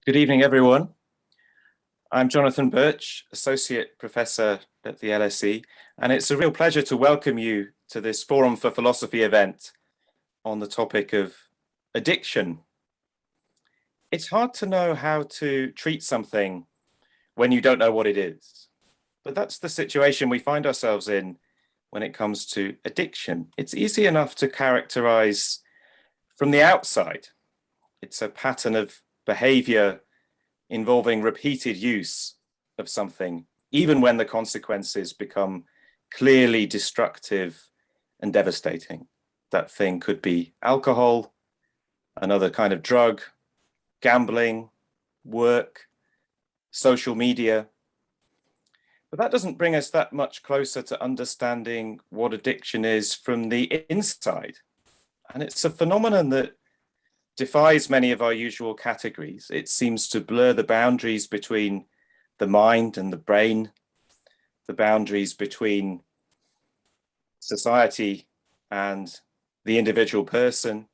Good evening, everyone. I'm Jonathan Birch, Associate Professor at the LSE, and it's a real pleasure to welcome you to this Forum for Philosophy event on the topic of addiction. It's hard to know how to treat something when you don't know what it is, but that's the situation we find ourselves in when it comes to addiction. It's easy enough to characterize from the outside. It's a pattern of behavior involving repeated use of something, even when the consequences become clearly destructive and devastating. That thing could be alcohol, another kind of drug, gambling, work, social media. But that doesn't bring us that much closer to understanding what addiction is from the inside. And it's a phenomenon that defies many of our usual categories. It seems to blur the boundaries between the mind and the brain, the boundaries between society and the individual person,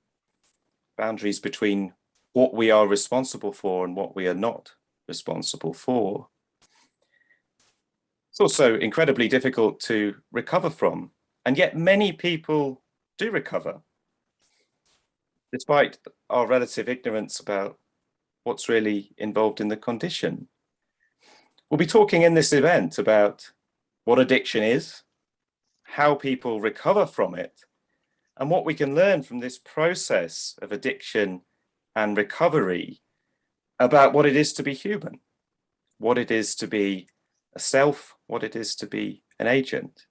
boundaries between what we are responsible for and what we are not responsible for. It's also incredibly difficult to recover from, and yet many people do recover, despite our relative ignorance about what's really involved in the condition. We'll be talking in this event about what addiction is, how people recover from it, and what we can learn from this process of addiction and recovery about what it is to be human, what it is to be a self, what it is to be an agent.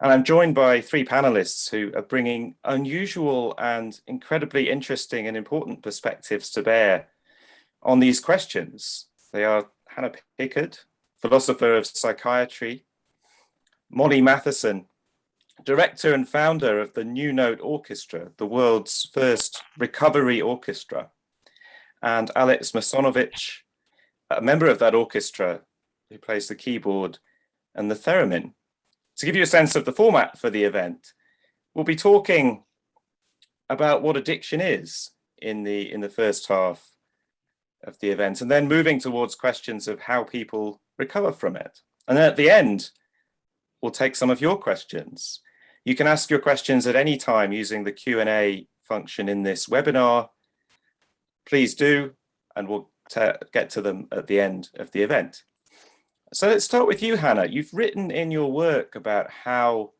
And I'm joined by three panelists who are bringing unusual and incredibly interesting and important perspectives to bear on these questions. They are Hanna Pickard, philosopher of psychiatry, Molly Mathieson, director and founder of the New Note Orchestra, the world's first recovery orchestra, and Alex Mazonowicz, a member of that orchestra who plays the keyboard and the theremin. To give you a sense of the format for the event, we'll be talking about what addiction is in the first half of the event, and then moving towards questions of how people recover from it. And then at the end, we'll take some of your questions. You can ask your questions at any time using the Q&A function in this webinar. Please do, and we'll get to them at the end of the event. So let's start with you, Hanna. You've written in your work about how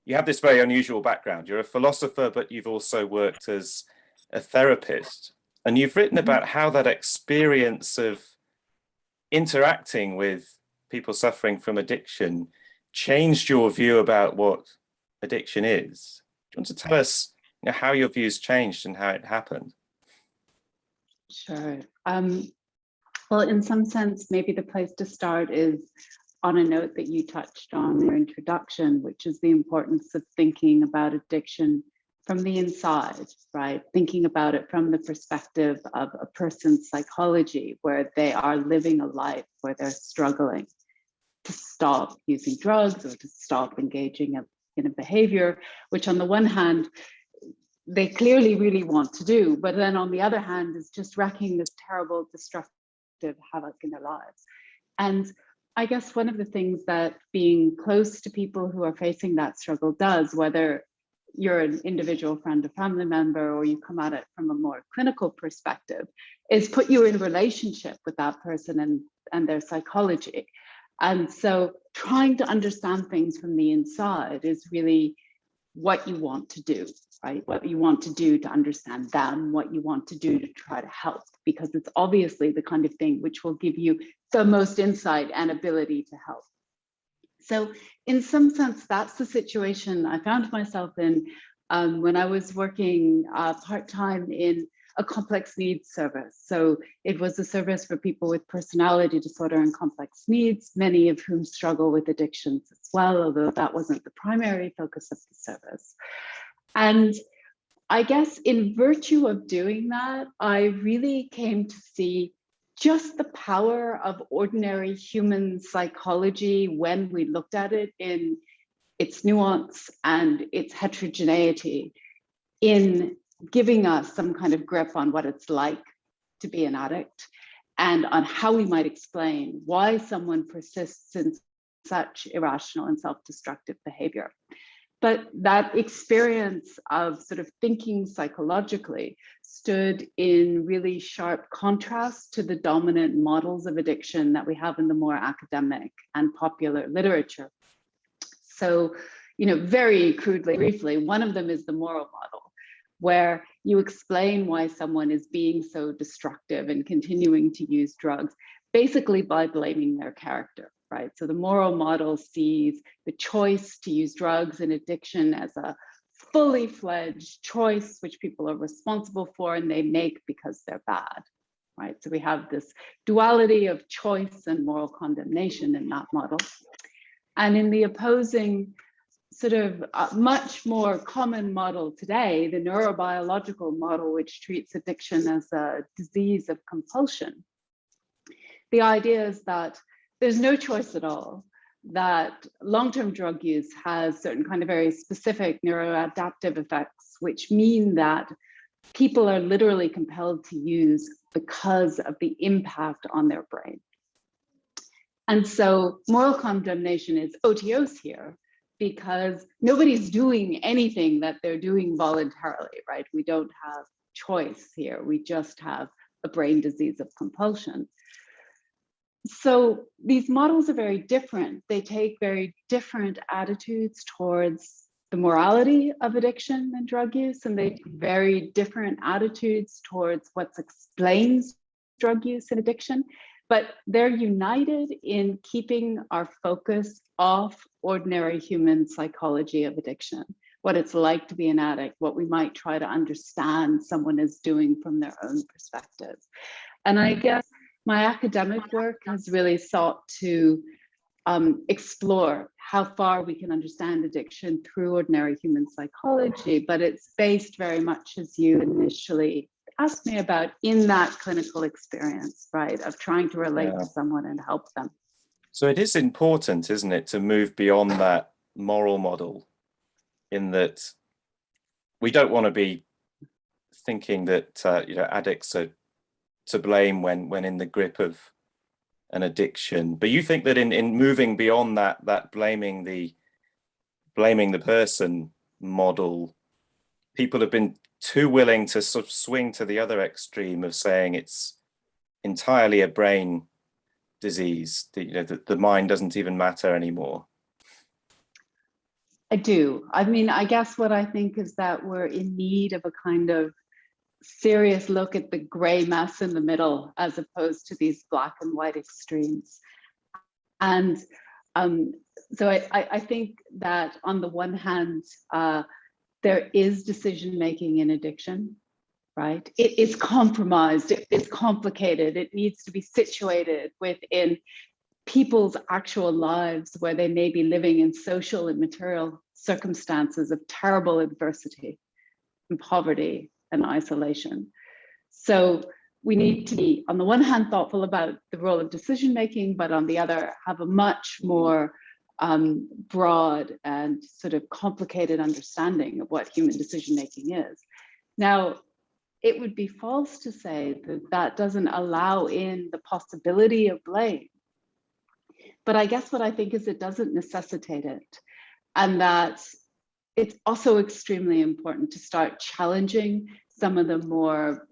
you have this very unusual background. You're a philosopher, but you've also worked as a therapist. And you've written about how that experience of interacting with people suffering from addiction changed your view about what addiction is. Do you want to tell us how your views changed and how it happened? Sure. Well, in some sense, maybe the place to start is on a note that you touched on in your introduction, which is the importance of thinking about addiction from the inside, right? Thinking about it from the perspective of a person's psychology, where they are living a life where they're struggling to stop using drugs or to stop engaging in a behavior, which on the one hand, they clearly really want to do, but then on the other hand is just wreaking this terrible, destructive havoc in their lives. And I guess one of the things that being close to people who are facing that struggle does, whether you're an individual friend or family member, or you come at it from a more clinical perspective, is put you in relationship with that person and their psychology. And so trying to understand things from the inside is really what you want to do, right? What you want to do to understand them, what you want to do to try to help, because it's obviously the kind of thing which will give you the most insight and ability to help. So in some sense, that's the situation I found myself in when I was working part-time in a complex needs service. So it was a service for people with personality disorder and complex needs, many of whom struggle with addictions as well, although that wasn't the primary focus of the service. And I guess in virtue of doing that, I really came to see just the power of ordinary human psychology when we looked at it in its nuance and its heterogeneity in giving us some kind of grip on what it's like to be an addict and on how we might explain why someone persists in such irrational and self-destructive behavior. But that experience of sort of thinking psychologically stood in really sharp contrast to the dominant models of addiction that we have in the more academic and popular literature. So, very crudely, briefly, one of them is the moral model, where you explain why someone is being so destructive and continuing to use drugs, basically by blaming their character, right? So the moral model sees the choice to use drugs and addiction as a fully fledged choice, which people are responsible for and they make because they're bad, right? So we have this duality of choice and moral condemnation in that model. And in the opposing sort of much more common model today, the neurobiological model, which treats addiction as a disease of compulsion, the idea is that there's no choice at all, that long-term drug use has certain kind of very specific neuroadaptive effects, which mean that people are literally compelled to use because of the impact on their brain. And so moral condemnation is otiose here, because nobody's doing anything that they're doing voluntarily, right? We don't have choice here. We just have a brain disease of compulsion. So these models are very different. They take very different attitudes towards the morality of addiction and drug use, and they take very different attitudes towards what explains drug use and addiction. But they're united in keeping our focus off ordinary human psychology of addiction, what it's like to be an addict, what we might try to understand someone is doing from their own perspective. And I guess my academic work has really sought to explore how far we can understand addiction through ordinary human psychology, but it's based very much, as you initially asked me about, in that clinical experience, right, of trying to relate to someone and help them. So it is important, isn't it, to move beyond that moral model, in that we don't want to be thinking that addicts are to blame when in the grip of an addiction. But you think that in moving beyond that blaming the person model, people have been too willing to sort of swing to the other extreme of saying it's entirely a brain disease, the mind doesn't even matter anymore. I do. I mean, I guess what I think is that we're in need of a kind of serious look at the gray mess in the middle, as opposed to these black and white extremes. And so I think that on the one hand, there is decision making in addiction, right? It is compromised, it is complicated, it needs to be situated within people's actual lives where they may be living in social and material circumstances of terrible adversity and poverty and isolation. So we need to be, on the one hand, thoughtful about the role of decision making, but on the other, have a much more broad and sort of complicated understanding of what human decision making is. Now, it would be false to say that that doesn't allow in the possibility of blame. But I guess what I think is it doesn't necessitate it. And that it's also extremely important to start challenging some of the more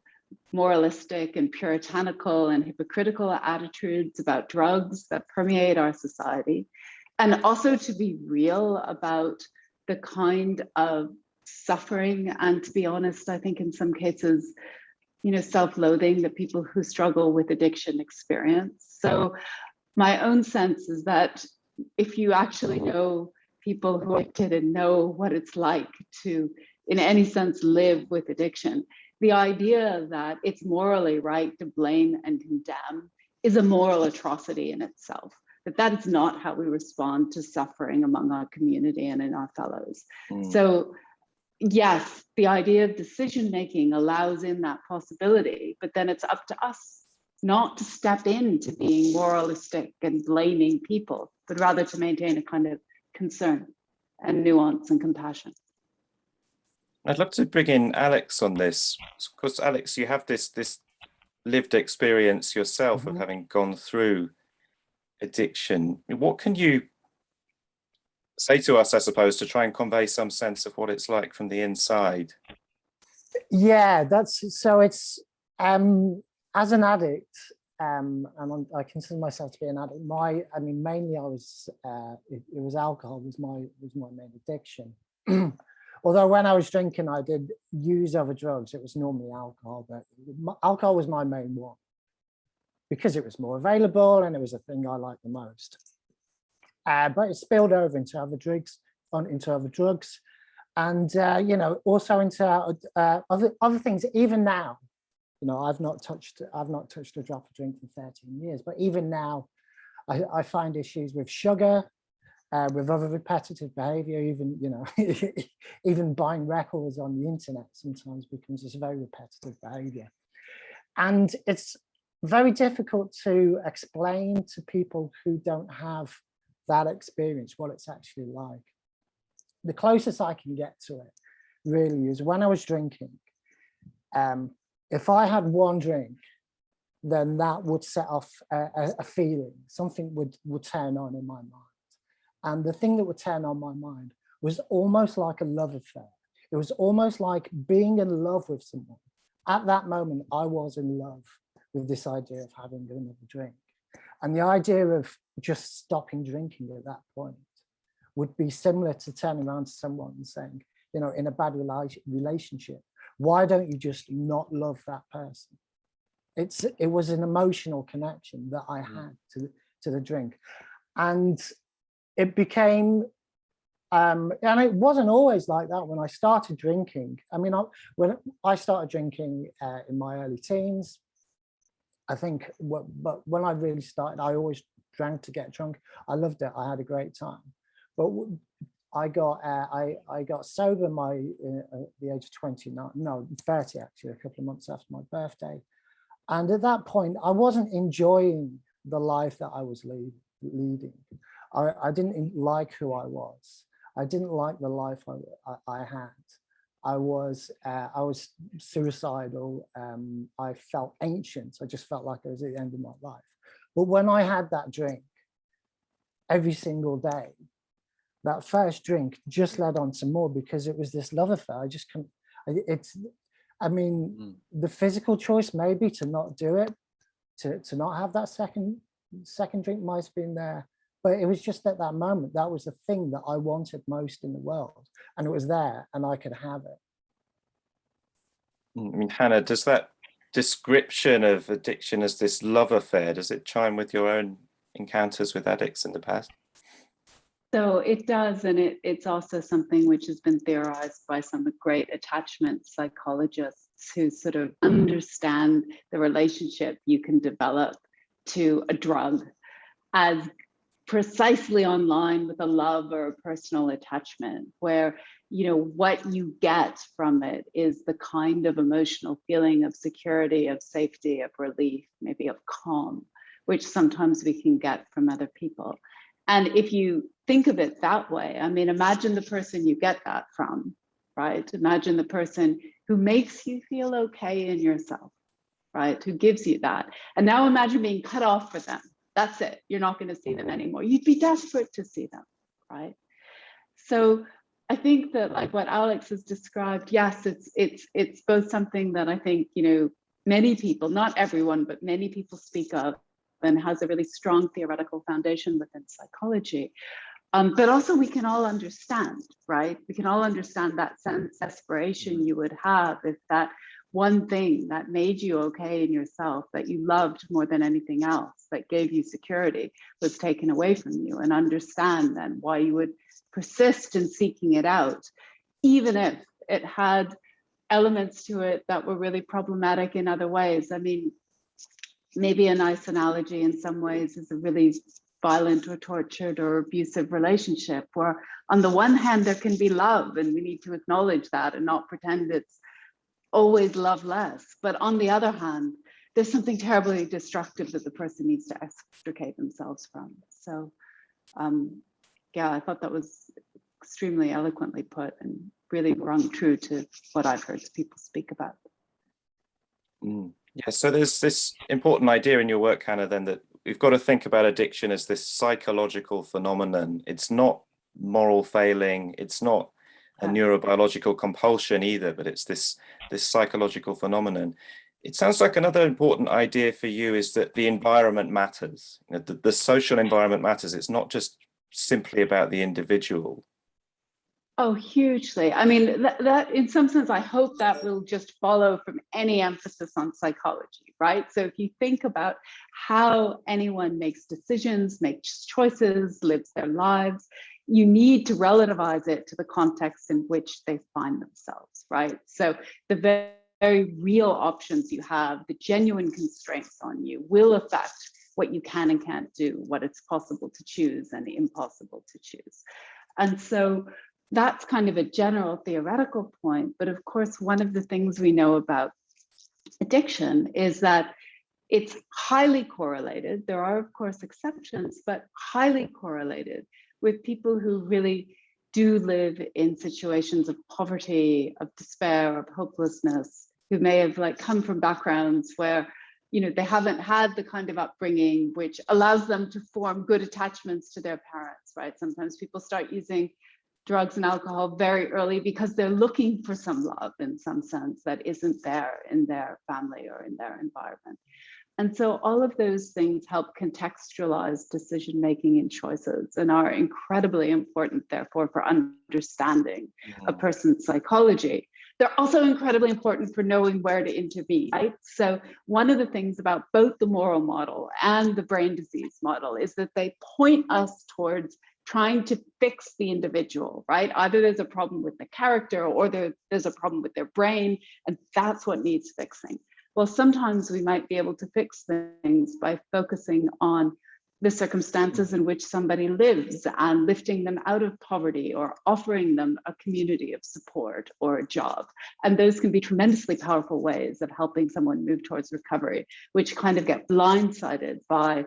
moralistic and puritanical and hypocritical attitudes about drugs that permeate our society. And also to be real about the kind of suffering and, to be honest, I think in some cases, self-loathing that people who struggle with addiction experience. So my own sense is that if you actually know people who are addicted and know what it's like to, in any sense, live with addiction, the idea that it's morally right to blame and condemn is a moral atrocity in itself. That is not how we respond to suffering among our community and in our fellows. So yes, the idea of decision making allows in that possibility, but then it's up to us not to step into being moralistic and blaming people, but rather to maintain a kind of concern and nuance and compassion. I'd love to bring in Alex on this, because Alex, you have this lived experience yourself of Mhm. having gone through addiction. What can you say to us, I suppose, to try and convey some sense of what it's like from the inside? Yeah, that's so. It's as an addict, and I consider myself to be an addict. I mean, mainly I was. It was alcohol was my main addiction. Although when I was drinking, I did use other drugs. It was normally alcohol, but alcohol was my main one because it was more available and it was a thing I liked the most. But it spilled over into other drugs, and you know, also into other things. Even now, you know, I've not touched a drop of drink in 13 years. But even now, I find issues with sugar, with other repetitive behavior. Even, you know, even buying records on the internet sometimes becomes this very repetitive behavior, and it's very difficult to explain to people who don't have that experience what it's actually like. The closest I can get to it really is when I was drinking. If I had one drink, then that would set off a feeling, something would turn on in my mind. And the thing that would turn on my mind was almost like a love affair. It was almost like being in love with someone. At that moment, I was in love with this idea of having another drink. And the idea of just stopping drinking at that point would be similar to turning around to someone and saying, you know, in a bad relationship, why don't you just not love that person? It was an emotional connection that I had to the drink. And it became, and it wasn't always like that when I started drinking. I mean, when I started drinking in my early teens, I think, but when I really started, I always drank to get drunk. I loved it. I had a great time. But I got sober at the age of 29, no, 30 actually, a couple of months after my birthday. And at that point, I wasn't enjoying the life that I was leading. I didn't like who I was. I didn't like the life I had. I was suicidal. I felt ancient. I just felt like I was at the end of my life. But when I had that drink every single day, that first drink just led on to more because it was this love affair. I just couldn't. I mean, the physical choice maybe to not do it, to not have that second drink might have been there. But it was just at that moment, that was the thing that I wanted most in the world. And it was there and I could have it. I mean, Hanna, does that description of addiction as this love affair, does it chime with your own encounters with addicts in the past? So it does, and it's also something which has been theorized by some great attachment psychologists who sort of understand the relationship you can develop to a drug as precisely online with a love or a personal attachment, where, you know, what you get from it is the kind of emotional feeling of security, of safety, of relief, maybe of calm, which sometimes we can get from other people. And if you think of it that way, I mean, imagine the person you get that from, right? Imagine the person who makes you feel okay in yourself, right? Who gives you that. And now imagine being cut off for them. That's it. You're not going to see them anymore. You'd be desperate to see them, right? So I think that, like what Alex has described, yes, it's both something that I think, you know, many people, not everyone, but many people speak of, and has a really strong theoretical foundation within psychology. But also we can all understand, right? We can all understand that sense of desperation you would have if that one thing that made you okay in yourself, that you loved more than anything else, that gave you security, was taken away from you, and understand then why you would persist in seeking it out, even if it had elements to it that were really problematic in other ways. I mean, maybe a nice analogy in some ways is a really violent or tortured or abusive relationship, where on the one hand there can be love, and we need to acknowledge that and not pretend it's always love less. But on the other hand, there's something terribly destructive that the person needs to extricate themselves from. So yeah, I thought that was extremely eloquently put and really rung true to what I've heard people speak about. Yeah, so there's this important idea in your work, Hannah, then, that we've got to think about addiction as this psychological phenomenon. It's not moral failing, it's not a neurobiological compulsion either, but it's this psychological phenomenon. It sounds like another important idea for you is that the environment matters. You know, the social environment matters. It's not just simply about the individual. Oh, hugely. I mean, that in some sense, I hope that will just follow from any emphasis on psychology, right? So if you think about how anyone makes decisions, makes choices, lives their lives, you need to relativize it to the context in which they find themselves, right? So the very real options you have, the genuine constraints on you, will affect what you can and can't do, what it's possible to choose and impossible to choose. And so that's kind of a general theoretical point. But of course, one of the things we know about addiction is that it's highly correlated. There are, of course, exceptions, but highly correlated with people who really do live in situations of poverty, of despair, of hopelessness, who may have come from backgrounds where they haven't had the kind of upbringing which allows them to form good attachments to their parents, right? Sometimes people start using drugs and alcohol very early because they're looking for some love in some sense that isn't there in their family or in their environment. And so all of those things help contextualize decision-making and choices and are incredibly important, therefore, for understanding a person's psychology. They're also incredibly important for knowing where to intervene, right? So one of the things about both the moral model and the brain disease model is that they point us towards trying to fix the individual, right? Either there's a problem with the character or there's a problem with their brain, and that's what needs fixing. Well, sometimes we might be able to fix things by focusing on the circumstances in which somebody lives and lifting them out of poverty or offering them a community of support or a job. And those can be tremendously powerful ways of helping someone move towards recovery, which kind of get blindsided by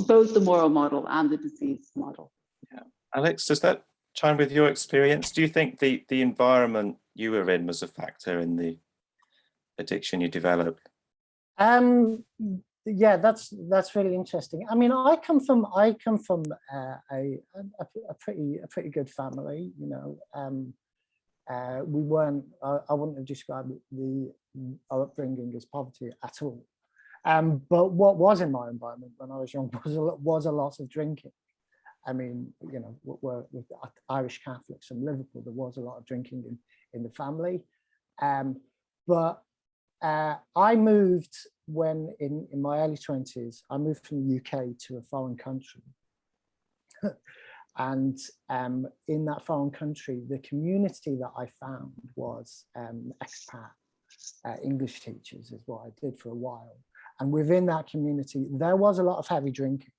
both the moral model and the disease model. Yeah. Alex, does that chime with your experience? Do you think the environment you were in was a factor in the addiction you developed? Yeah, that's really interesting. I mean, I come from a pretty good family. We weren't. I wouldn't have described our upbringing as poverty at all. But what was in my environment when I was young was a lot of drinking. I mean, we're Irish Catholics from Liverpool. There was a lot of drinking in the family. But I moved when in my early 20s. I moved from the UK to a foreign country. And in that foreign country, the community that I found was expat English teachers, is what I did for a while. And within that community, there was a lot of heavy drinking.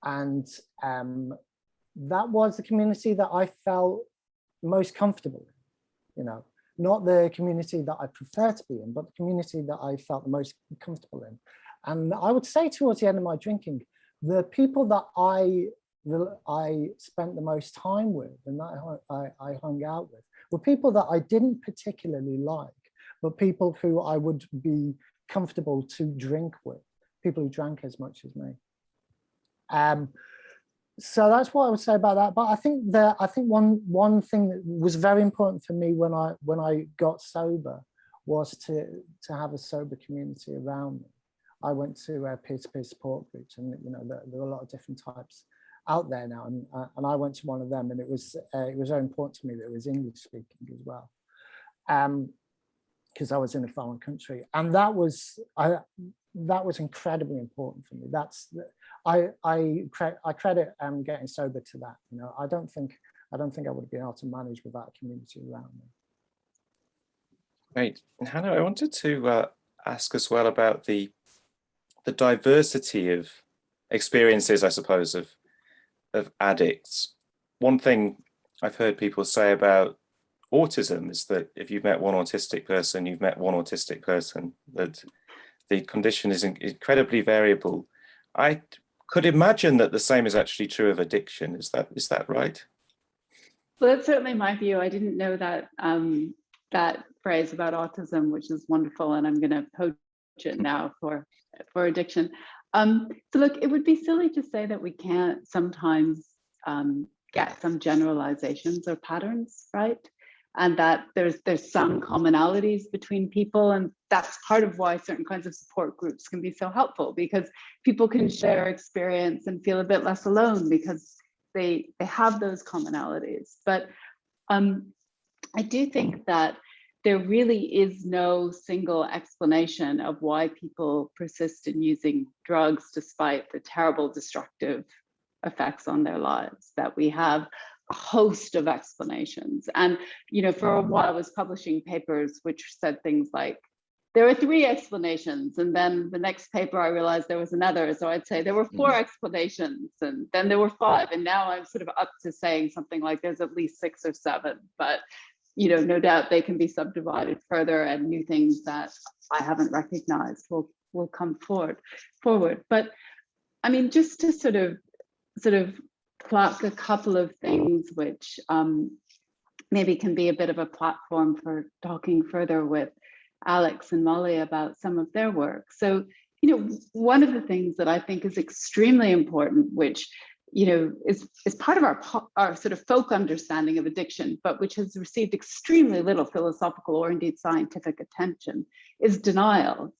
And that was the community that I felt most comfortable in, not the community that I prefer to be in, but the community that I felt the most comfortable in. And I would say towards the end of my drinking, the people that I spent the most time with and that I hung out with were people that I didn't particularly like, but people who I would be comfortable to drink with, people who drank as much as me. So that's what I would say about that. But I think one thing that was very important for me when I got sober was to have a sober community around me. I went to peer-to-peer support groups, and there are a lot of different types out there now, and I went to one of them, and it was very important to me that it was English speaking as well. Because I was in a foreign country, and that was incredibly important for me. I credit getting sober to that. I don't think I would have been able to manage without a community around me. Great. And Hannah, I wanted to ask as well about the diversity of experiences, I suppose, of addicts. One thing I've heard people say about autism is that if you've met one autistic person, you've met one autistic person, that the condition is incredibly variable. I could imagine that the same is actually true of addiction. Is that right? Well, that's certainly my view. I didn't know that that phrase about autism, which is wonderful, and I'm going to poach it now for addiction. So look, it would be silly to say that we can't sometimes get some generalizations or patterns, right? And that there's some commonalities between people, and that's part of why certain kinds of support groups can be so helpful, because people can share experience and feel a bit less alone because they have those commonalities. But I do think that there really is no single explanation of why people persist in using drugs despite the terrible destructive effects on their lives, that we have a host of explanations. And, you know, for a while I was publishing papers which said things like, there are 3 explanations. And then the next paper, I realized there was another. So I'd say there were 4 explanations, and then there were 5. And now I'm sort of up to saying something like there's at least 6 or 7. But, you know, no doubt they can be subdivided further, and new things that I haven't recognized will come forward. But I mean, just to sort of pluck a couple of things which maybe can be a bit of a platform for talking further with Alex and Molly about some of their work. So, you know, one of the things that I think is extremely important, which, you know, is part of our sort of folk understanding of addiction, but which has received extremely little philosophical or indeed scientific attention, is denial,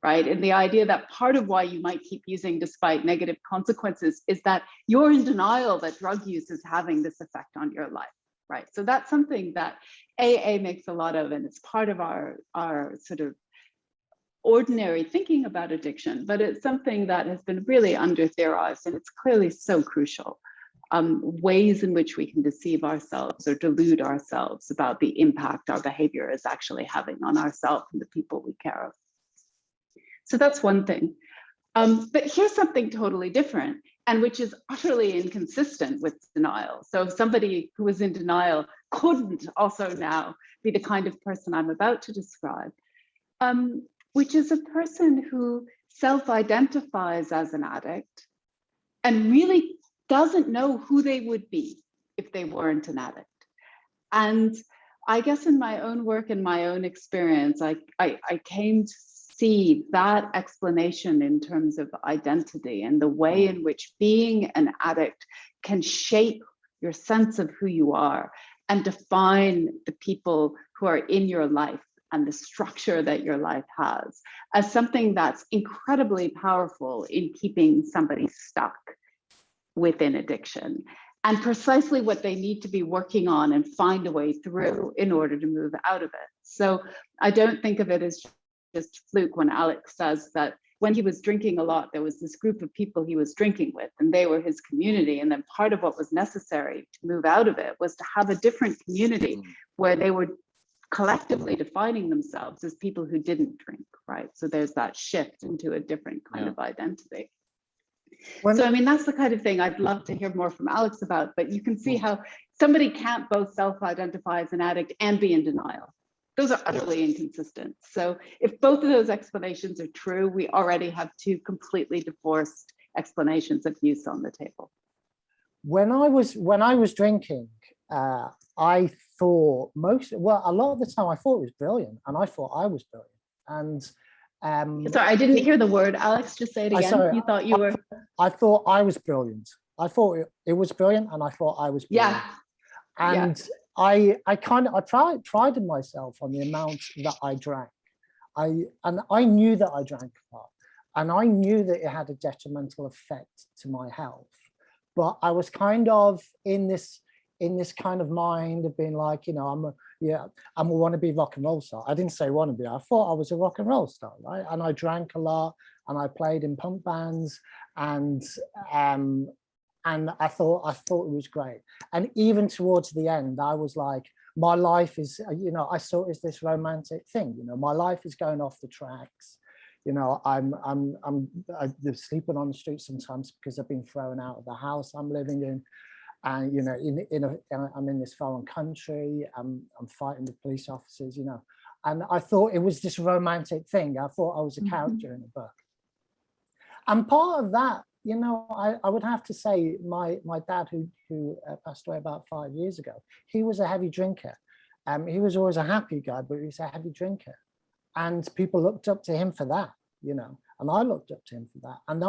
right? And the idea that part of why you might keep using despite negative consequences is that you're in denial that drug use is having this effect on your life, right? So that's something that AA makes a lot of, and it's part of our sort of ordinary thinking about addiction, but it's something that has been really under-theorized, and it's clearly so crucial. Ways in which we can deceive ourselves or delude ourselves about the impact our behavior is actually having on ourselves and the people we care of. So that's one thing. But here's something totally different, and which is utterly inconsistent with denial. So somebody who was in denial couldn't also now be the kind of person I'm about to describe, which is a person who self-identifies as an addict and really doesn't know who they would be if they weren't an addict. And I guess in my own work and my own experience, I came to see that explanation in terms of identity and the way in which being an addict can shape your sense of who you are and define the people who are in your life and the structure that your life has as something that's incredibly powerful in keeping somebody stuck within addiction, and precisely what they need to be working on and find a way through in order to move out of it. So I don't think of it as just fluke when Alex says that when he was drinking a lot, there was this group of people he was drinking with, and they were his community. And then part of what was necessary to move out of it was to have a different community where they were collectively defining themselves as people who didn't drink, right? So there's that shift into a different kind of identity. So, I mean, that's the kind of thing I'd love to hear more from Alex about, but you can see how somebody can't both self-identify as an addict and be in denial. Those are utterly inconsistent. So if both of those explanations are true, we already have 2 completely divorced explanations of use on the table. When I was drinking, I thought a lot of the time I thought it was brilliant, and I thought I was brilliant. And sorry, I didn't hear the word. Alex, just say it again. Sorry, you thought you were. I thought I was brilliant. I thought it was brilliant, and I thought I was brilliant. Yeah. And yeah. I prided myself on the amount that I drank. I knew that I drank a lot, and I knew that it had a detrimental effect to my health. But I was kind of in this kind of mind of being like, you know, I'm a wannabe rock and roll star. I didn't say wannabe. I thought I was a rock and roll star, right? And I drank a lot, and I played in punk bands, and I thought it was great. And even towards the end, I was like, my life is, you know, I saw it as this romantic thing. You know, my life is going off the tracks. You know, I'm sleeping on the street sometimes because I've been thrown out of the house I'm living in. And, you know, I'm in this foreign country, I'm fighting with police officers, you know, and I thought it was this romantic thing. I thought I was a character in a book. And part of that, you know, I would have to say my dad, who passed away about 5 years ago, he was a heavy drinker. He was always a happy guy, but he was a heavy drinker. And people looked up to him for that, you know, and I looked up to him for that. And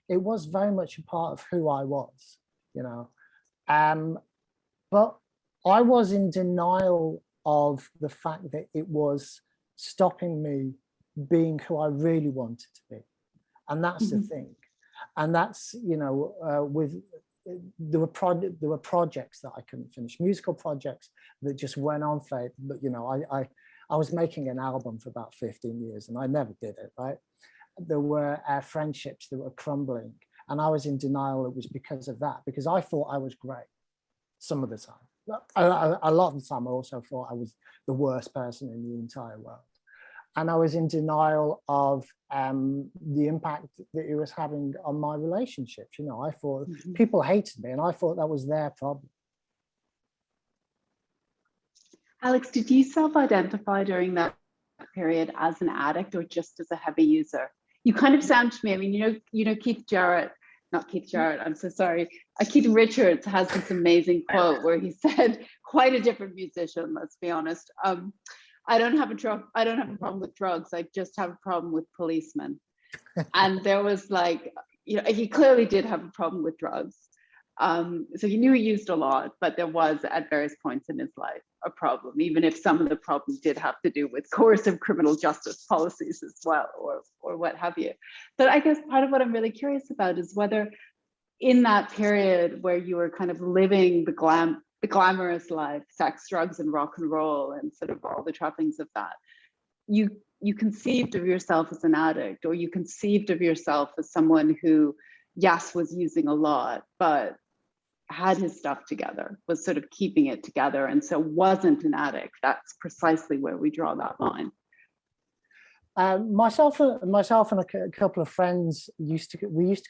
it was very much a part of who I was, you know. But I was in denial of the fact that it was stopping me being who I really wanted to be. And that's the thing. And that's, you know, there were projects that I couldn't finish, musical projects that just went on for, but you know, I was making an album for about 15 years and I never did it, right? There were friendships that were crumbling and I was in denial it was because of that, because I thought I was great some of the time. A lot of the time I also thought I was the worst person in the entire world. And I was in denial of the impact that it was having on my relationships. You know, I thought people hated me and I thought that was their problem. Alex, did you self-identify during that period as an addict or just as a heavy user? You kind of sound to me, I mean, you know, Keith Richards has this amazing quote where he said, quite a different musician, let's be honest. I don't have a problem with drugs. I just have a problem with policemen. And there was like, you know, he clearly did have a problem with drugs. So he knew he used a lot, but there was at various points in his life a problem, even if some of the problems did have to do with coercive criminal justice policies as well, or what have you. But I guess part of what I'm really curious about is whether in that period where you were kind of living the glamorous life, sex, drugs, and rock and roll, and sort of all the trappings of that, you conceived of yourself as an addict, or you conceived of yourself as someone who, yes, was using a lot, but had his stuff together, was sort of keeping it together, and so wasn't an addict. That's precisely where we draw that line. Myself and a couple of friends used to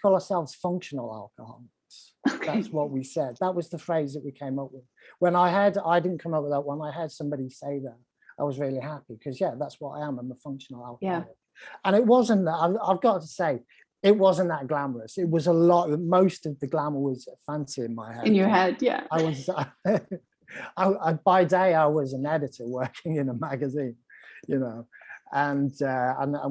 call ourselves functional alcoholics. Okay. That's what we said. That was the phrase that we came up with. I didn't come up with that. When I heard somebody say that, I was really happy because yeah, that's what I am. I'm a functional alcoholic. Yeah. And it wasn't that, I've got to say, it wasn't that glamorous. It was most of the glamour was fancy in my head. In your head, yeah. I was, by day, I was an editor working in a magazine, you know, and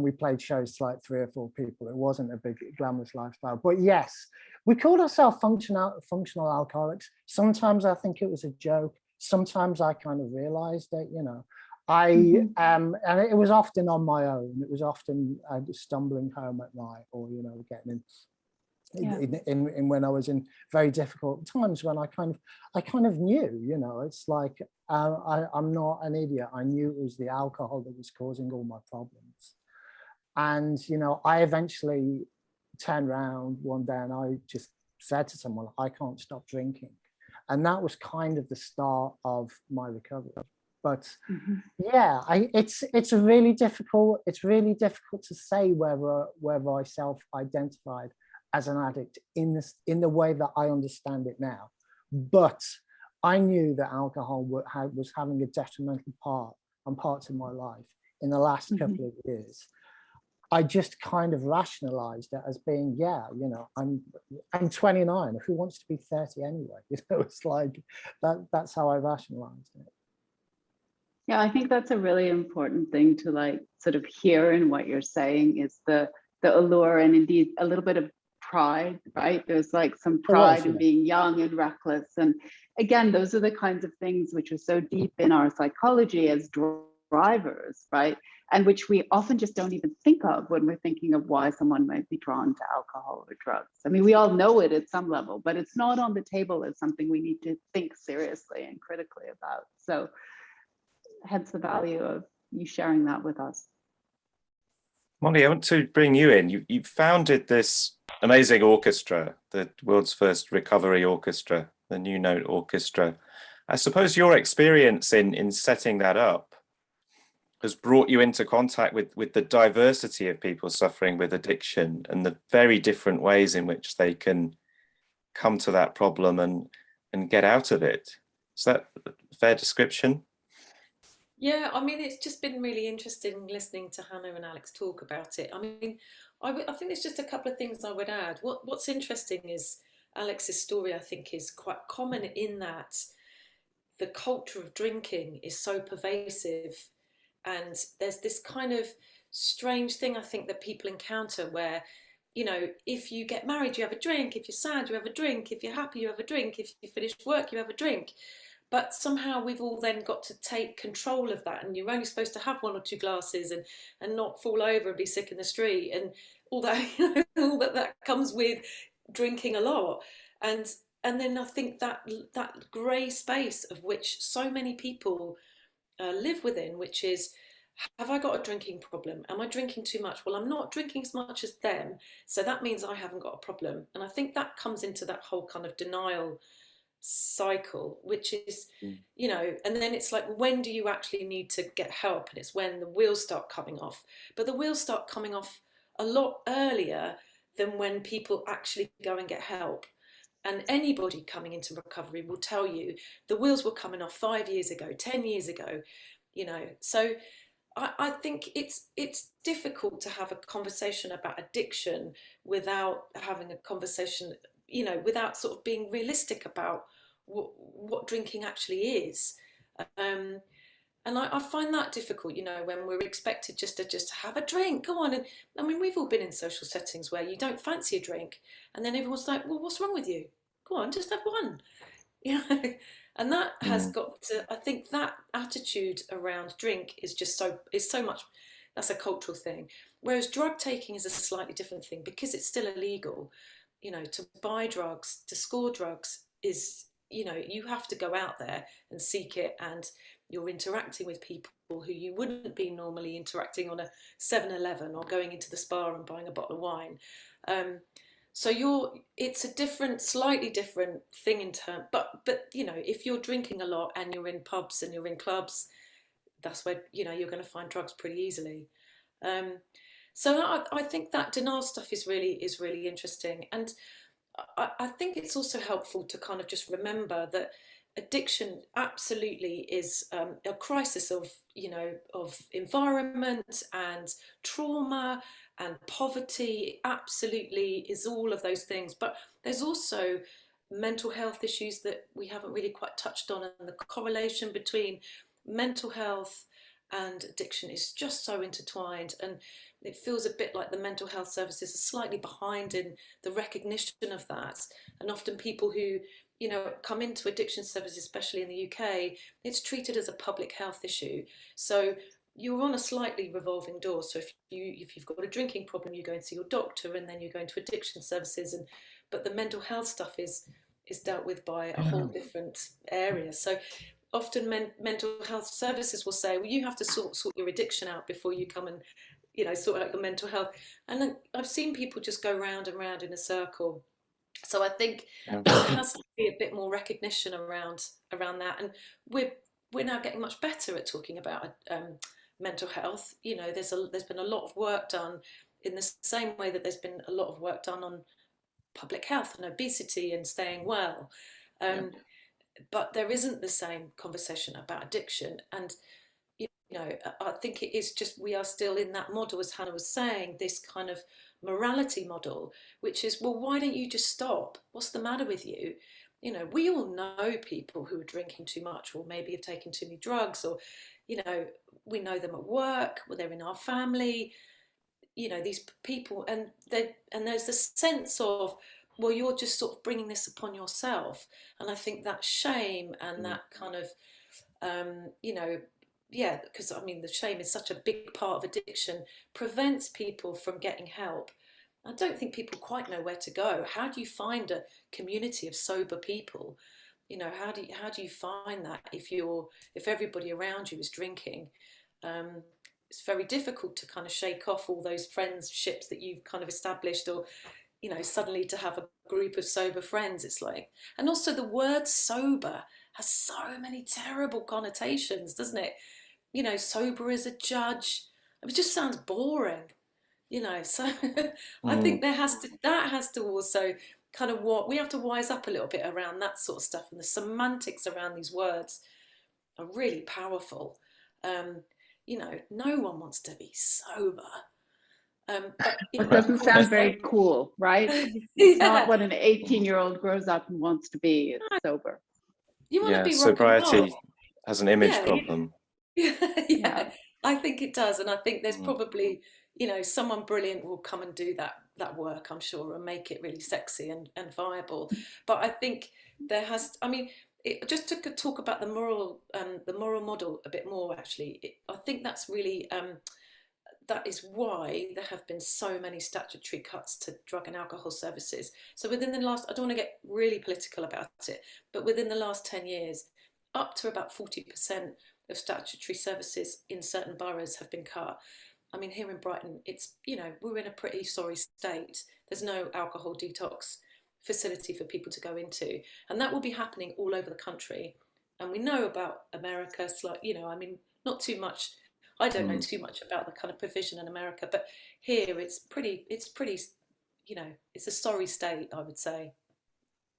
we played shows to like 3 or 4 people. It wasn't a big glamorous lifestyle, but yes, we called ourselves functional alcoholics. Sometimes I think it was a joke. Sometimes I kind of realized that, you know, and it was often on my own. It was often stumbling home at night, or you know, getting in when I was in very difficult times when I kind of knew, you know, it's like I'm not an idiot. I knew it was the alcohol that was causing all my problems, and you know, I eventually turned around one day and I just said to someone, I can't stop drinking, and that was kind of the start of my recovery. But yeah, it's really difficult to say whether I self-identified as an addict in the way that I understand it now. But I knew that alcohol was having a detrimental part on parts of my life in the last couple of years. I just kind of rationalized it as being, yeah, you know, I'm 29. Who wants to be 30 anyway? You know, it's like that's how I rationalized it. Yeah, I think that's a really important thing to like sort of hear in what you're saying is the allure and indeed a little bit of pride, right? There's like some pride in being young and reckless. And again, those are the kinds of things which are so deep in our psychology as drivers, right? And which we often just don't even think of when we're thinking of why someone might be drawn to alcohol or drugs. I mean, we all know it at some level, but it's not on the table as something we need to think seriously and critically about. So hence the value of you sharing that with us. Molly, I want to bring you in. You founded this amazing orchestra, the world's first recovery orchestra, the New Note Orchestra. I suppose your experience in setting that up has brought you into contact with the diversity of people suffering with addiction and the very different ways in which they can come to that problem and get out of it. Is that a fair description? Yeah, I mean, it's just been really interesting listening to Hanna and Alex talk about it. I mean, I think there's just a couple of things I would add. What's interesting is Alex's story, I think, is quite common in that the culture of drinking is so pervasive, and there's this kind of strange thing I think that people encounter where, you know, if you get married, you have a drink. If you're sad, you have a drink. If you're happy, you have a drink. If you finish work, you have a drink. But somehow we've all then got to take control of that, and you're only supposed to have 1 or 2 glasses and not fall over and be sick in the street, and all that, you know, all that comes with drinking a lot. And then I think that grey space of which so many people live within, which is, have I got a drinking problem? Am I drinking too much? Well, I'm not drinking as much as them, so that means I haven't got a problem. And I think that comes into that whole kind of denial cycle, which is, you know, and then it's like, when do you actually need to get help? And it's when the wheels start coming off. But the wheels start coming off a lot earlier than when people actually go and get help. And anybody coming into recovery will tell you the wheels were coming off 5 years ago, 10 years ago, you know. So I think it's difficult to have a conversation about addiction without having a conversation, you know, without sort of being realistic about what drinking actually is. And I find that difficult, you know, when we're expected just to have a drink, go on. And I mean, we've all been in social settings where you don't fancy a drink, and then everyone's like, well, what's wrong with you? Go on, just have one, you know. And that has got to, I think that attitude around drink is just so much, that's a cultural thing. Whereas drug taking is a slightly different thing, because it's still illegal. You know, to buy drugs, to score drugs is, you know, you have to go out there and seek it, and you're interacting with people who you wouldn't be normally interacting on a 7-Eleven or going into the spa and buying a bottle of wine. So it's a different, slightly different thing in terms, but you know, if you're drinking a lot and you're in pubs and you're in clubs, that's where, you know, you're going to find drugs pretty easily. So I think that denial stuff is really interesting. And I think it's also helpful to kind of just remember that addiction absolutely is a crisis of, you know, of environment and trauma and poverty. Absolutely is all of those things. But there's also mental health issues that we haven't really quite touched on, and the correlation between mental health and addiction is just so intertwined. And it feels a bit like the mental health services are slightly behind in the recognition of that. And often people who, you know, come into addiction services, especially in the UK, it's treated as a public health issue. So you're on a slightly revolving door. So if you've got a drinking problem, you go and see your doctor, and then you go into addiction services. But the mental health stuff is dealt with by a whole different area. So often mental health services will say, well, you have to sort your addiction out before you come and, you know, sort out your mental health. And then I've seen people just go round and round in a circle. So I think there has to be a bit more recognition around that. And we're now getting much better at talking about mental health. You know, there's been a lot of work done in the same way that there's been a lot of work done on public health and obesity and staying well. But there isn't the same conversation about addiction. And, you know, I think it is just, we are still in that model, as Hanna was saying, this kind of morality model, which is, well, why don't you just stop? What's the matter with you? You know, we all know people who are drinking too much, or maybe have taken too many drugs, or, you know, we know them at work, or they're in our family, you know, these people, and there's this sense of, well, you're just sort of bringing this upon yourself. And I think that shame and that kind of, you know, yeah, because I mean, the shame is such a big part of addiction, prevents people from getting help. I don't think people quite know where to go. How do you find a community of sober people? You know, how do you find that if everybody around you is drinking? It's very difficult to kind of shake off all those friendships that you've kind of established, or, you know, suddenly to have a group of sober friends. It's like, and also the word sober has so many terrible connotations, doesn't it? You know, sober as a judge. It just sounds boring, you know. So I think that has to also kind of, what we have to wise up a little bit around that sort of stuff, and the semantics around these words are really powerful. You know, no one wants to be sober. But it doesn't sound very cool, right? It's not what an 18-year-old grows up and wants to be. It's sober. You want to Yeah, be rock and roll. sobriety has an image Yeah, problem. yeah, I think it does, and I think there's Mm. probably, you know, someone brilliant will come and do that work, I'm sure, and make it really sexy and viable. But I think there has, I mean, just to talk about the moral model a bit more. Actually, I think that's really that is why there have been so many statutory cuts to drug and alcohol services. So within the last, I don't want to get really political about it, but within the last 10 years, up to about 40% of statutory services in certain boroughs have been cut. I mean, here in Brighton, it's, you know, we're in a pretty sorry state. There's no alcohol detox facility for people to go into, and that will be happening all over the country. And we know about America, you know, I mean, not too much. I don't know too much about the kind of provision in America, but here it's pretty, you know, it's a sorry state, I would say.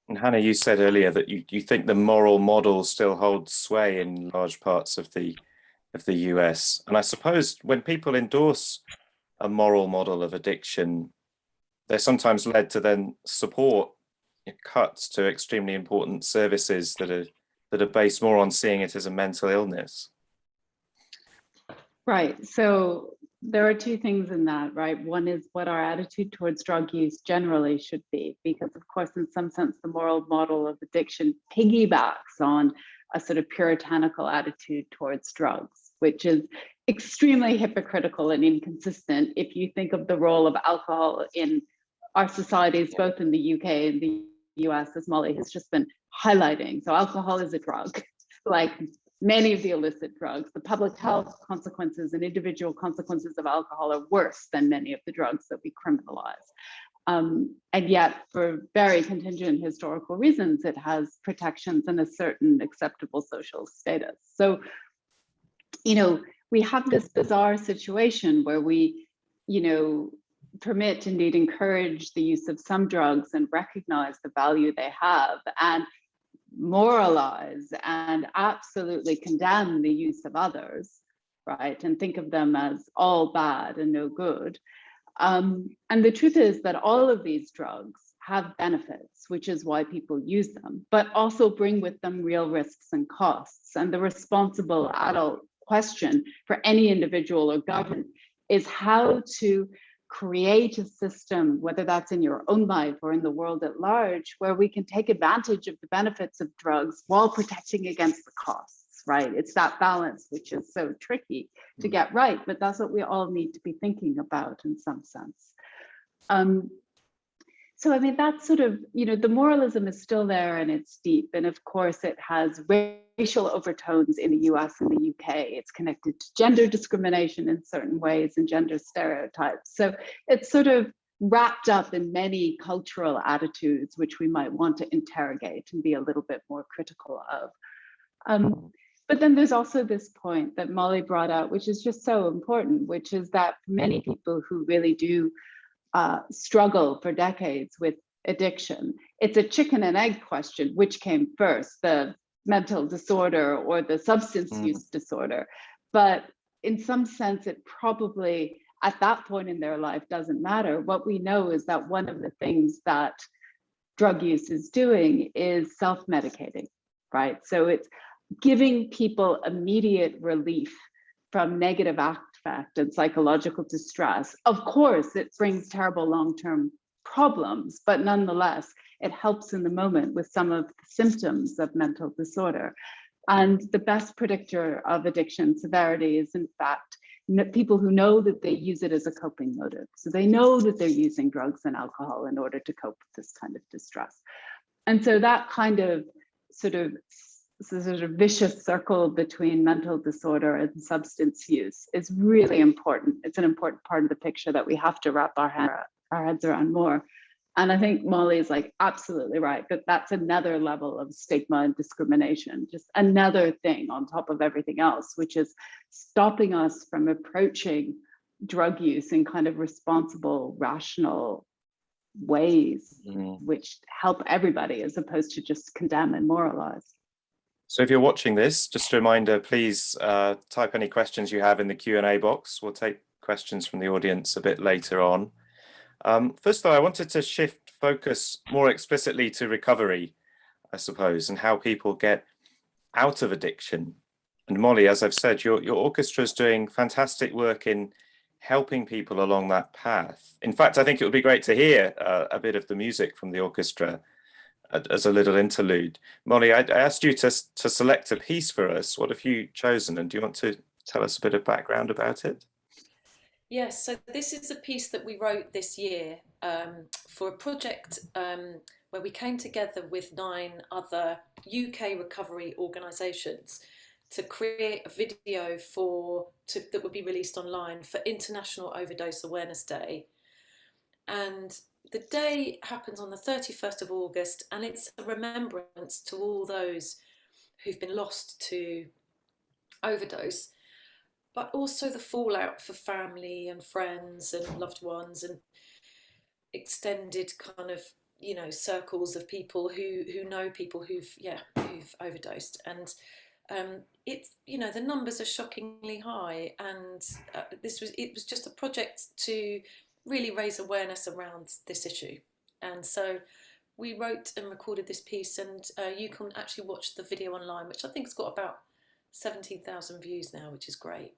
And Hannah, you said earlier that you think the moral model still holds sway in large parts of the US. And I suppose when people endorse a moral model of addiction, they're sometimes led to then support cuts to extremely important services that are based more on seeing it as a mental illness. Right. So there are two things in that, right? One is what our attitude towards drug use generally should be, because of course, in some sense, the moral model of addiction piggybacks on a sort of puritanical attitude towards drugs, which is extremely hypocritical and inconsistent if you think of the role of alcohol in our societies, both in the UK and the US, as Molly has just been highlighting. So alcohol is a drug, like many of the illicit drugs. The public health consequences and individual consequences of alcohol are worse than many of the drugs that we criminalize. And yet, for very contingent historical reasons, it has protections and a certain acceptable social status. So, you know, we have this bizarre situation where we, you know, permit, indeed encourage the use of some drugs and recognize the value they have, and moralize and absolutely condemn the use of others, right? And think of them as all bad and no good. And the truth is that all of these drugs have benefits, which is why people use them, but also bring with them real risks and costs. And the responsible adult question for any individual or government is how to create a system, whether that's in your own life or in the world at large, where we can take advantage of the benefits of drugs while protecting against the costs, right? It's that balance which is so tricky to get right, but that's what we all need to be thinking about in some sense. So I mean, that's sort of, you know, the moralism is still there and it's deep. And of course, it has racial overtones in the US and the UK. It's connected to gender discrimination in certain ways and gender stereotypes. So it's sort of wrapped up in many cultural attitudes, which we might want to interrogate and be a little bit more critical of. But then there's also this point that Molly brought out, which is just so important, which is that many people who really do struggle for decades with addiction, it's a chicken and egg question, which came first, the mental disorder or the substance use disorder. But in some sense, it probably at that point in their life doesn't matter. What we know is that one of the things that drug use is doing is self-medicating, right? So it's giving people immediate relief from negative affect and psychological distress. Of course, it brings terrible long-term problems, but nonetheless, it helps in the moment with some of the symptoms of mental disorder. And the best predictor of addiction severity is, in fact, people who know that they use it as a coping motive. So they know that they're using drugs and alcohol in order to cope with this kind of distress. And so that kind of sort of vicious circle between mental disorder and substance use is really important. It's an important part of the picture that we have to wrap our heads around more. And I think Molly is like absolutely right, that that's another level of stigma and discrimination, just another thing on top of everything else, which is stopping us from approaching drug use in kind of responsible, rational ways, which help everybody as opposed to just condemn and moralize. So if you're watching this, just a reminder, please type any questions you have in the Q&A box. We'll take questions from the audience a bit later on. First though, I wanted to shift focus more explicitly to recovery, I suppose, and how people get out of addiction. And Molly, as I've said, your orchestra is doing fantastic work in helping people along that path. In fact, I think it would be great to hear a bit of the music from the orchestra as a little interlude. Molly, I asked you to select a piece for us. What have you chosen? And do you want to tell us a bit of background about it? Yes, so this is a piece that we wrote this year for a project where we came together with 9 other UK recovery organisations to create a video that would be released online for International Overdose Awareness Day. And the day happens on the 31st of August, and it's a remembrance to all those who've been lost to overdose, but also the fallout for family and friends and loved ones and extended kind of, you know, circles of people who know people who've overdosed. And it's, you know, the numbers are shockingly high, and it was just a project to really raise awareness around this issue. And so we wrote and recorded this piece, and you can actually watch the video online, which I think has got about 17,000 views now, which is great.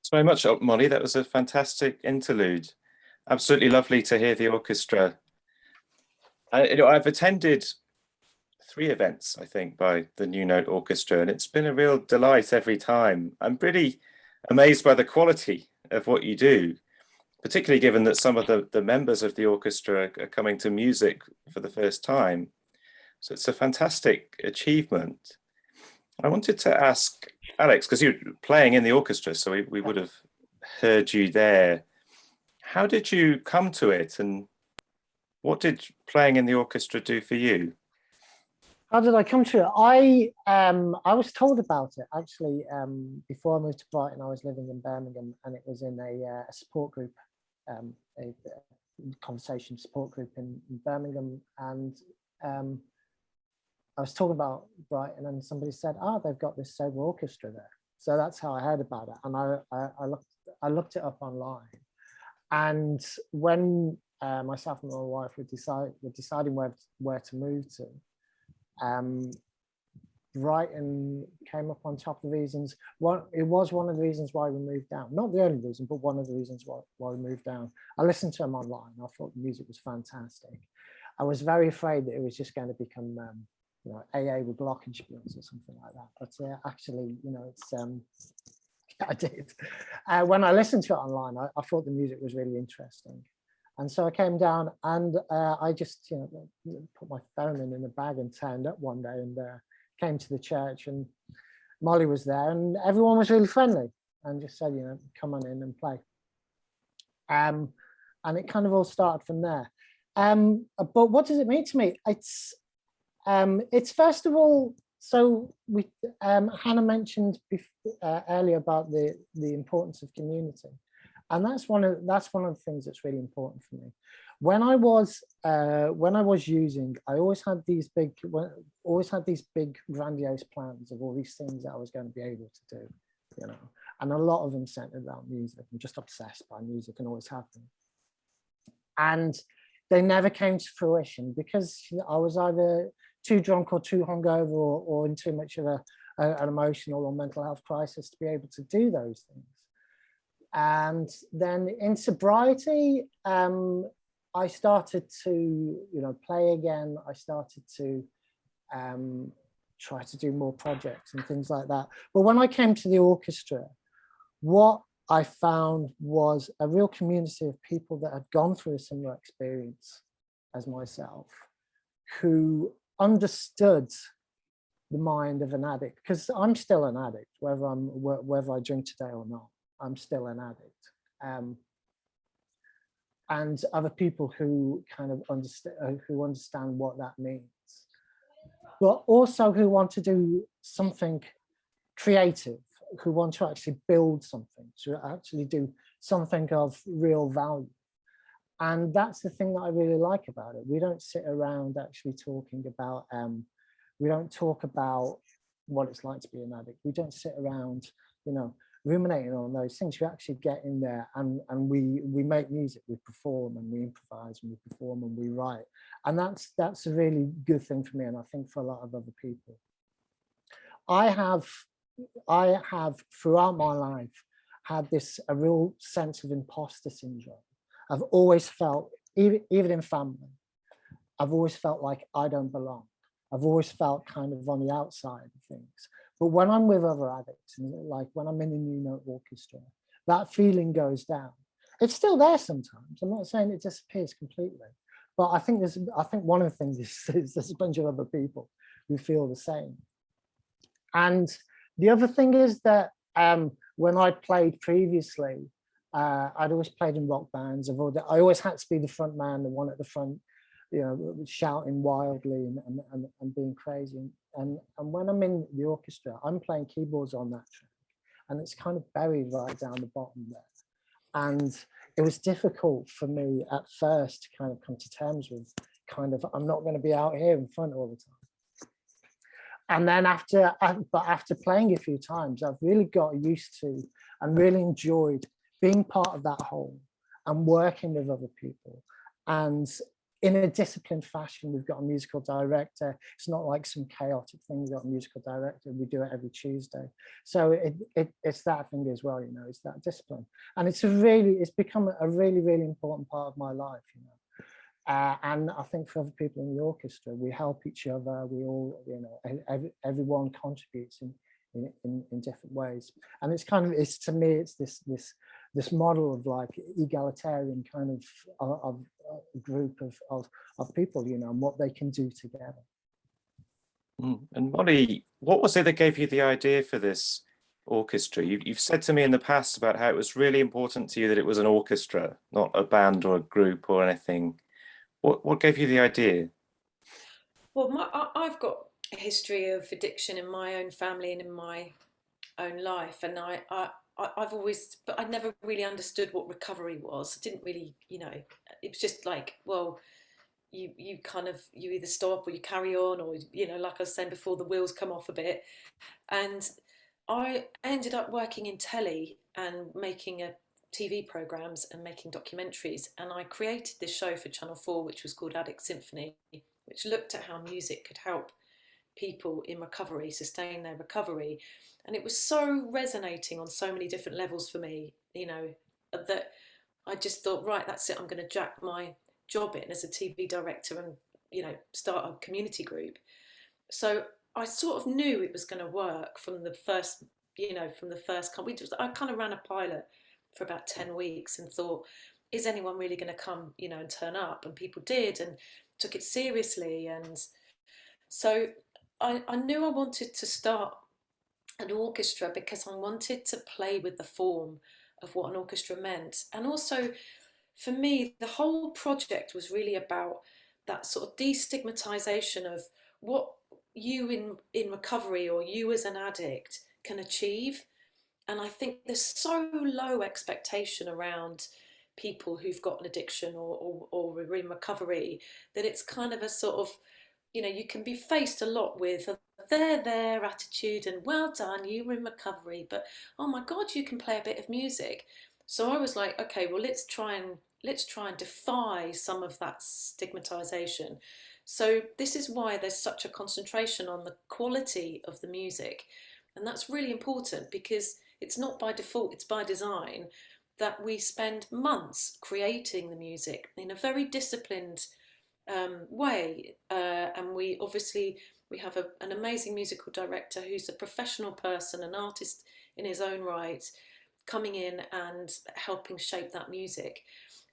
Thanks very much, Molly. That was a fantastic interlude. Absolutely lovely to hear the orchestra. I've attended 3 events, I think, by the New Note Orchestra, and it's been a real delight every time. I'm pretty amazed by the quality of what you do, particularly given that some of the members of the orchestra are coming to music for the first time. So it's a fantastic achievement. I wanted to ask Alex, because you're playing in the orchestra, so we would have heard you there. How did you come to it, and what did playing in the orchestra do for you? How did I come to it? I was told about it actually before I moved to Brighton. I was living in Birmingham, and it was in a support group, a conversation support group in Birmingham, and I was talking about Brighton, and somebody said, "Oh, they've got this sober orchestra there." So that's how I heard about it, and I looked it up online. And when myself and my wife were deciding where to move to, Brighton came up on top of the reasons. It was one of the reasons why we moved down. Not the only reason, but one of the reasons why we moved down. I listened to them online. I thought the music was fantastic. I was very afraid that it was just going to become, you know, AA with glockenspiels or something like that. But actually, you know, it's I did. When I listened to it online, I thought the music was really interesting. And so I came down, and I just, you know, put my theremin in a bag and turned up one day, and came to the church, and Molly was there, and everyone was really friendly and just said, you know, come on in and play. And it kind of all started from there. But what does it mean to me? It's first of all, so we Hannah mentioned earlier about the importance of community, and that's one of the things that's really important for me. When I was using, I always had these big grandiose plans of all these things that I was going to be able to do, you know, and a lot of them centered around music. I'm just obsessed by music and always have been. And they never came to fruition because I was either too drunk or too hungover or in too much of an emotional or mental health crisis to be able to do those things. And then in sobriety, I started to, you know, play again. I started to try to do more projects and things like that. But when I came to the orchestra, what I found was a real community of people that had gone through a similar experience as myself, who understood the mind of an addict, because I'm still an addict, whether I drink today or not, I'm still an addict. And other people who kind of understand what that means, but also who want to do something creative, who want to actually build something, to actually do something of real value. And that's the thing that I really like about it. We don't sit around actually talking about, we don't talk about what it's like to be an addict. We don't sit around, you know, ruminating on those things. We actually get in there and we make music, we perform and we improvise and we perform and we write. And that's a really good thing for me, and I think for a lot of other people. I have throughout my life had a real sense of imposter syndrome. I've always felt, even in family, I've always felt like I don't belong. I've always felt kind of on the outside of things. But when I'm with other addicts, and like when I'm in the New Note Orchestra, that feeling goes down. It's still there sometimes. I'm not saying it disappears completely, but I think one of the things is there's a bunch of other people who feel the same. And the other thing is that when I played previously, I'd always played in rock bands. I always had to be the front man, the one at the front, you know, shouting wildly and being crazy. And when I'm in the orchestra, I'm playing keyboards on that track, and it's kind of buried right down the bottom there. And it was difficult for me at first to kind of come to terms with kind of, I'm not going to be out here in front all the time. And then after playing a few times, I've really got used to and really enjoyed being part of that whole and working with other people. And in a disciplined fashion, we've got a musical director. It's not like some chaotic thing. We've got a musical director. We do it every Tuesday. So it's that thing as well, you know, it's that discipline. And it's become a really, really important part of my life, you know. And I think for other people in the orchestra, we help each other. We all, you know, everyone contributes in different ways. And it's kind of, to me, it's this model of like egalitarian kind of group of people, you know, and what they can do together. And Molly, what was it that gave you the idea for this orchestra? You've said to me in the past about how it was really important to you that it was an orchestra, not a band or a group or anything. What gave you the idea? Well, I've got a history of addiction in my own family and in my own life, and I've always, but I never really understood what recovery was. I didn't really, you know, it was just like, well, you kind of, you either stop or you carry on, or, you know, like I was saying before, the wheels come off a bit. And I ended up working in telly and making TV programs and making documentaries. And I created this show for Channel 4, which was called Addict Symphony, which looked at how music could help people in recovery sustain their recovery. And it was so resonating on so many different levels for me, you know, that I just thought, right, that's it. I'm going to jack my job in as a TV director and, you know, start a community group. So I sort of knew it was going to work from the first, you know, from the first, I kind of ran a pilot for about 10 weeks and thought, is anyone really going to come, you know, and turn up? And people did, and took it seriously. And so I knew I wanted to start an orchestra because I wanted to play with the form of what an orchestra meant. And also, for me, the whole project was really about that sort of destigmatization of what you in recovery, or you as an addict, can achieve. And I think there's so low expectation around people who've got an addiction or are in recovery, that it's kind of a sort of, you know, you can be faced a lot with a there attitude and well done, you were in recovery, but oh my God, you can play a bit of music. So I was like, okay, well, let's try and defy some of that stigmatization. So this is why there's such a concentration on the quality of the music. And that's really important, because it's not by default, it's by design, that we spend months creating the music in a very disciplined way. And we have an amazing musical director who's a professional person, an artist in his own right, coming in and helping shape that music.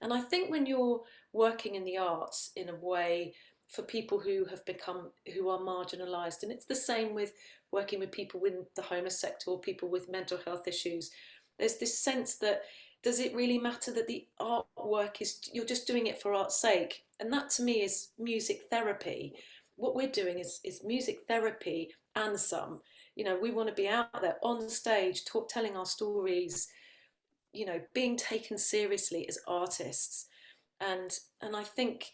And I think when you're working in the arts in a way for people who are marginalised, and it's the same with working with people in the homeless sector or people with mental health issues, there's this sense that, does it really matter that the artwork you're just doing it for art's sake? And that to me is music therapy. What we're doing is music therapy and some. You know, we want to be out there on stage, telling our stories, you know, being taken seriously as artists. And I think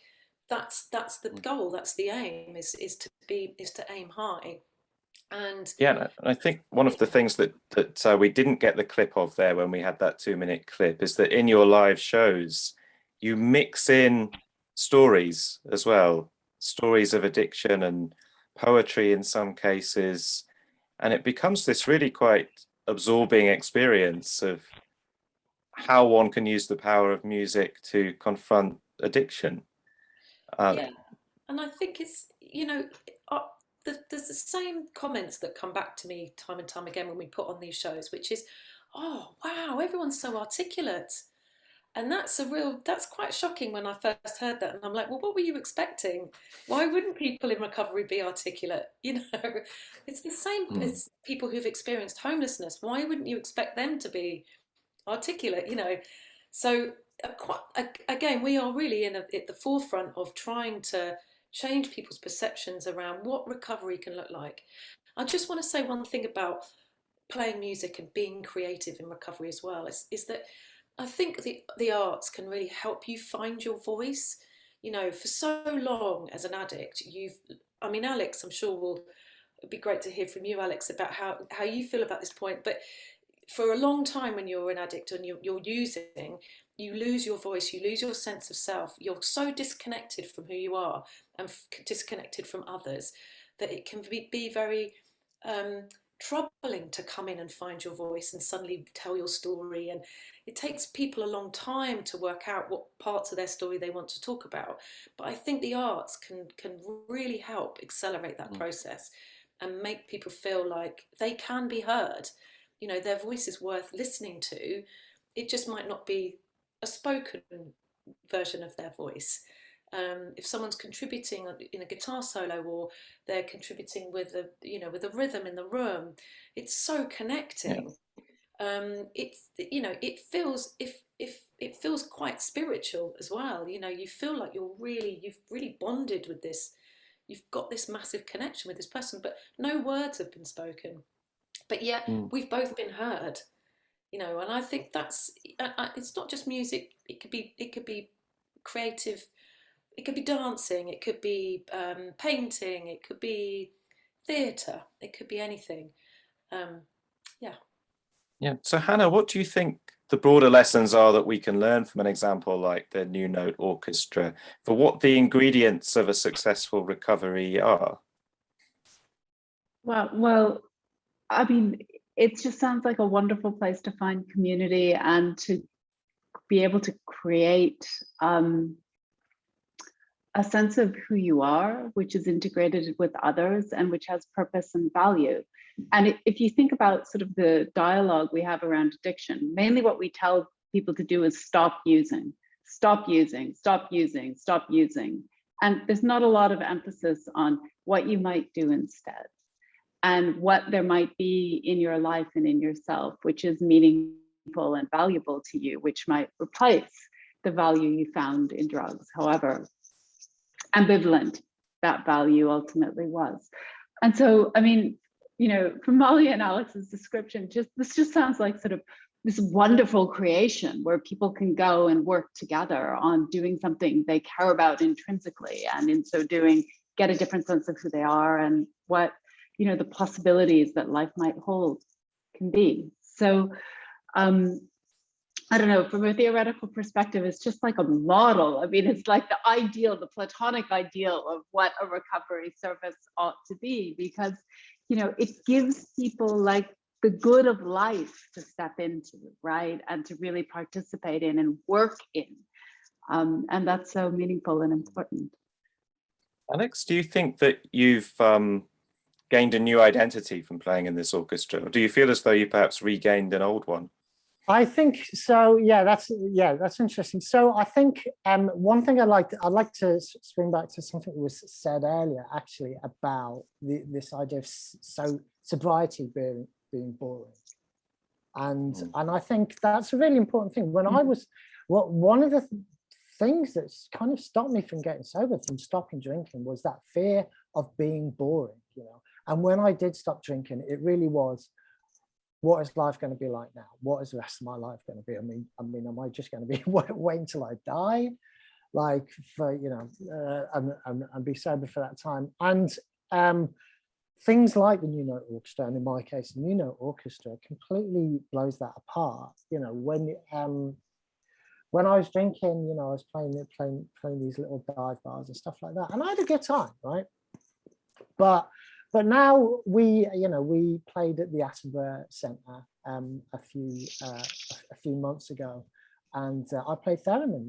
that's the goal, that's the aim, is to aim high. And yeah, I think one of the things that we didn't get the clip of there when we had that 2-minute clip is that in your live shows, you mix in stories as well, stories of addiction and poetry in some cases, and it becomes this really quite absorbing experience of how one can use the power of music to confront addiction. Yeah, and I think it's, you know, there's the same comments that come back to me time and time again when we put on these shows, which is, oh wow, everyone's so articulate. And that's quite shocking when I first heard that. And I'm like, well, what were you expecting? Why wouldn't people in recovery be articulate? You know, it's the same as people who've experienced homelessness. Why wouldn't you expect them to be articulate? You know, so again, we are really at the forefront of trying to change people's perceptions around what recovery can look like. I just want to say one thing about playing music and being creative in recovery as well, is that I think the arts can really help you find your voice. You know, for so long as an addict, Alex, I'm sure it'd be great to hear from you, Alex, about how you feel about this point. But for a long time, when you're an addict and you're using, you lose your voice, you lose your sense of self. You're so disconnected from who you are and disconnected from others that it can be very troubling to come in and find your voice and suddenly tell your story. And it takes people a long time to work out what parts of their story they want to talk about. But I think the arts can really help accelerate that process and make people feel like they can be heard. You know, their voice is worth listening to. It just might not be a spoken version of their voice. If someone's contributing in a guitar solo, or they're contributing with a rhythm in the room, it's so connecting. Yeah. It feels quite spiritual as well. You know, you feel like you've really bonded with this. You've got this massive connection with this person, but no words have been spoken. But yet we've both been heard. you know. And I think that's, it's not just music. It could be creative. It could be dancing. It could be painting. It could be theatre. It could be anything. Yeah. Yeah. So Hannah, what do you think the broader lessons are that we can learn from an example like the New Note Orchestra for what the ingredients of a successful recovery are? Well, I mean, it just sounds like a wonderful place to find community and to be able to create a sense of who you are, which is integrated with others and which has purpose and value. And if you think about sort of the dialogue we have around addiction, mainly what we tell people to do is stop using, stop using, stop using, stop using. And there's not a lot of emphasis on what you might do instead and what there might be in your life and in yourself, which is meaningful and valuable to you, which might replace the value you found in drugs, however ambivalent that value ultimately was. And so, I mean, you know, from Molly and Alex's description, this just sounds like sort of this wonderful creation where people can go and work together on doing something they care about intrinsically, and in so doing, get a different sense of who they are and what, you know, the possibilities that life might hold can be. So, I don't know, from a theoretical perspective, it's just like a model. I mean, it's like the ideal, the platonic ideal of what a recovery service ought to be, because, you know, it gives people like the good of life to step into, right? And to really participate in and work in. And that's so meaningful and important. Alex, do you think that you've gained a new identity from playing in this orchestra? Or do you feel as though you perhaps regained an old one? I think so. Yeah, that's interesting. So I think one thing I'd like to swing back to something that was said earlier, actually, about this idea of sobriety being boring, and I think that's a really important thing. When I was, one of the things that's kind of stopped me from getting sober, from stopping drinking, was that fear of being boring, you know. And when I did stop drinking, it really was, what is life going to be like now? What is the rest of my life going to be? I mean, am I just going to be waiting until I die, like, for, you know, and be sober for that time? And things like the New Note Orchestra, and in my case, the New Note Orchestra, completely blows that apart. You know, when I was drinking, you know, I was playing these little dive bars and stuff like that, and I had a good time, right? But now we played at the Attenborough Centre a few months ago, and I played theremin,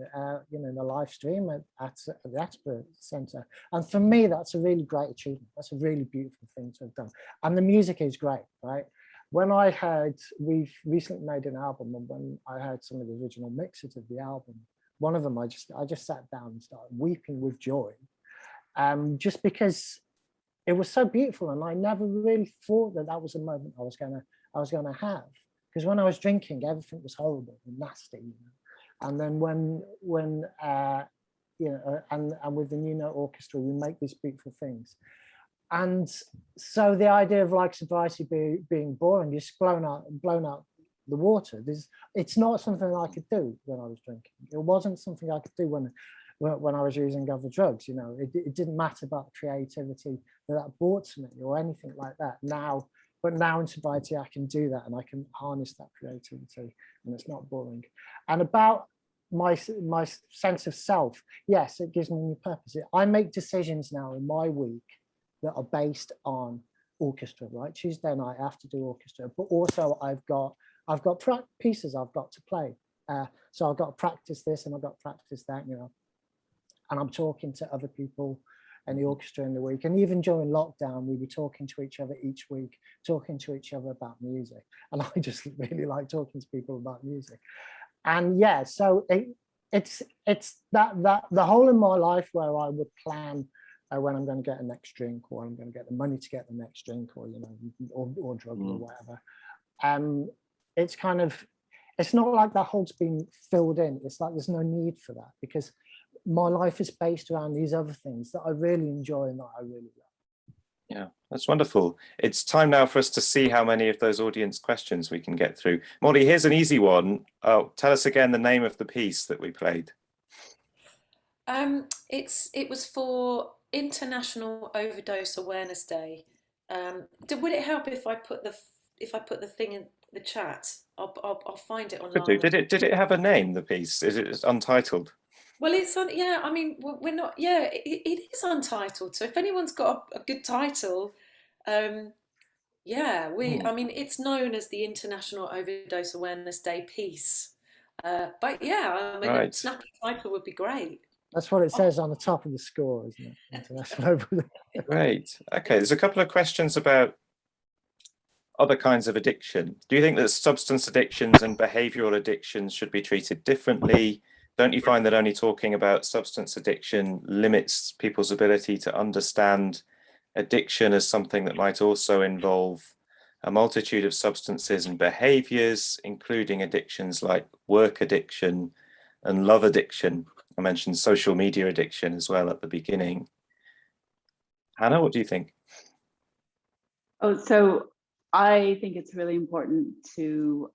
you know, in a live stream at the Attenborough Centre. And for me, that's a really great achievement. That's a really beautiful thing to have done. And the music is great, right? When we've recently made an album, and when I heard some of the original mixes of the album, one of them I just sat down and started weeping with joy, just because it was so beautiful, and I never really thought that was a moment I was gonna have. Because when I was drinking, everything was horrible and nasty, you know? And then when you know, and with the New Note Orchestra, we make these beautiful things. And so the idea of like sobriety being boring, just blown out the water. It's not something I could do when I was drinking. It wasn't something I could do when I was using other drugs. You know, it didn't matter about creativity that brought to me or anything like that. But now in sobriety, I can do that, and I can harness that creativity, and it's not boring. And about my sense of self, yes, it gives me new purpose. I make decisions now in my week that are based on orchestra, right? Tuesday night I have to do orchestra, but also I've got pieces I've got to play. So I've got to practice this and I've got to practice that, you know. And I'm talking to other people in the orchestra in the week. And even during lockdown, we were talking to each other each week, talking to each other about music. And I just really like talking to people about music. And yeah, so it's that the whole of my life where I would plan when I'm going to get a next drink, or I'm going to get the money to get the next drink, or, you know, or drug or whatever. It's kind of, it's not like that hole's been filled in. It's like there's no need for that, because my life is based around these other things that I really enjoy and that I really love. Yeah, That's wonderful. It's time now for us to see how many of those audience questions we can get through. Molly, here's an easy one. Tell us again the name of the piece that we played. It was for International Overdose Awareness Day. Would it help if I put the thing in the chat? I'll find it online. Could do. Did it have a name, the piece? Is it untitled? Well, it's on. Yeah, I mean, we're not. Yeah, it is untitled. So if anyone's got a good title, yeah, I mean, it's known as the International Overdose Awareness Day piece. But yeah, I mean, a snappy title would be great. That's what it says on the top of the score, isn't it? International. Great. Okay, there's a couple of questions about other kinds of addiction. Do you think that substance addictions and behavioral addictions should be treated differently? Don't you find that only talking about substance addiction limits people's ability to understand addiction as something that might also involve a multitude of substances and behaviors, including addictions like work addiction and love addiction? I mentioned social media addiction as well at the beginning. Hanna, what do you think? Oh, so I think it's really important to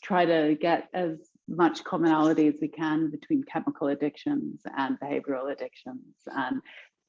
try to get as much commonality as we can between chemical addictions and behavioral addictions. And,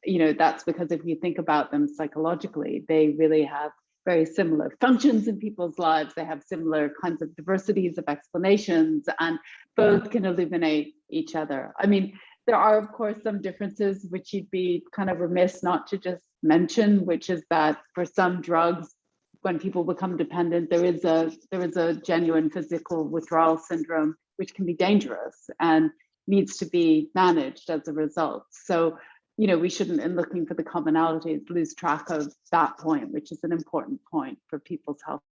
you know, that's because if you think about them psychologically, they really have very similar functions in people's lives. They have similar kinds of diversities of explanations, and both can illuminate each other. I mean, there are, of course, some differences which you'd be kind of remiss not to just mention, which is that for some drugs, when people become dependent, there is a genuine physical withdrawal syndrome, which can be dangerous and needs to be managed as a result. So, you know, we shouldn't, in looking for the commonalities, lose track of that point, which is an important point for people's health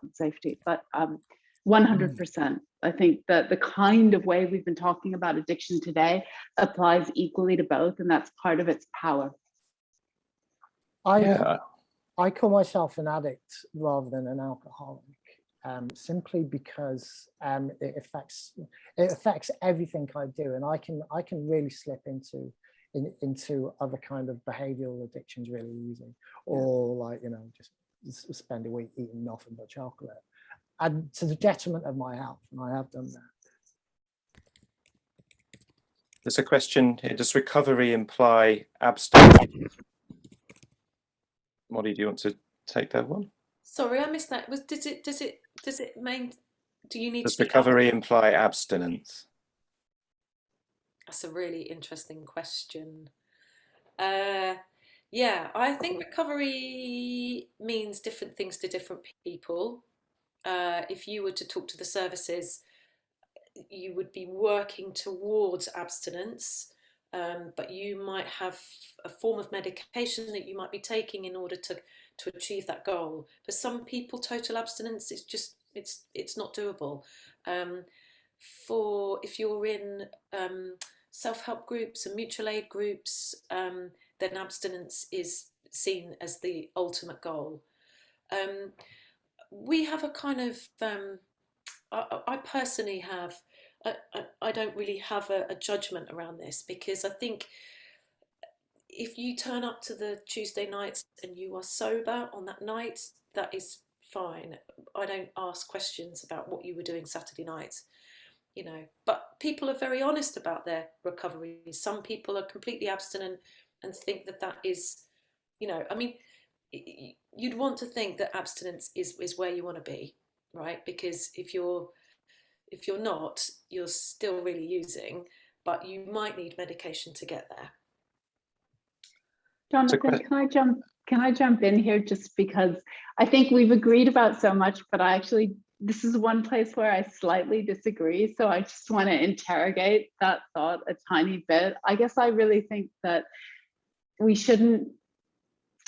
and safety. But 100%, I think that the kind of way we've been talking about addiction today applies equally to both, and that's part of its power. I call myself an addict rather than an alcoholic, simply because it affects everything I do, and I can really slip into other kind of behavioral addictions really easy, or like, you know, just spend a week eating nothing but chocolate, and to the detriment of my health, and I have done that. There's a question here: does recovery imply abstinence? Molly, do you want to take that one? Sorry, I missed that. Does it mean, do you need does to recovery imply abstinence? That's a really interesting question. Yeah, I think recovery means different things to different people. If you were to talk to the services, you would be working towards abstinence, but you might have a form of medication that you might be taking in order to achieve that goal. For some people, total abstinence is just it's not doable. If you're in self-help groups and mutual aid groups, then abstinence is seen as the ultimate goal. We have a kind of, I personally have, I don't really have a judgment around this, because I think if you turn up to the Tuesday night and you are sober on that night, that is fine. I don't ask questions about what you were doing Saturday night. You know, but people are very honest about their recovery. Some people are completely abstinent and think that is, you know, I mean, you'd want to think that abstinence is where you want to be, right? Because if you're not, you're still really using, but you might need medication to get there. Jonathan, can I jump in here, just because I think we've agreed about so much, but this is one place where I slightly disagree. So I just want to interrogate that thought a tiny bit. I guess I really think that we shouldn't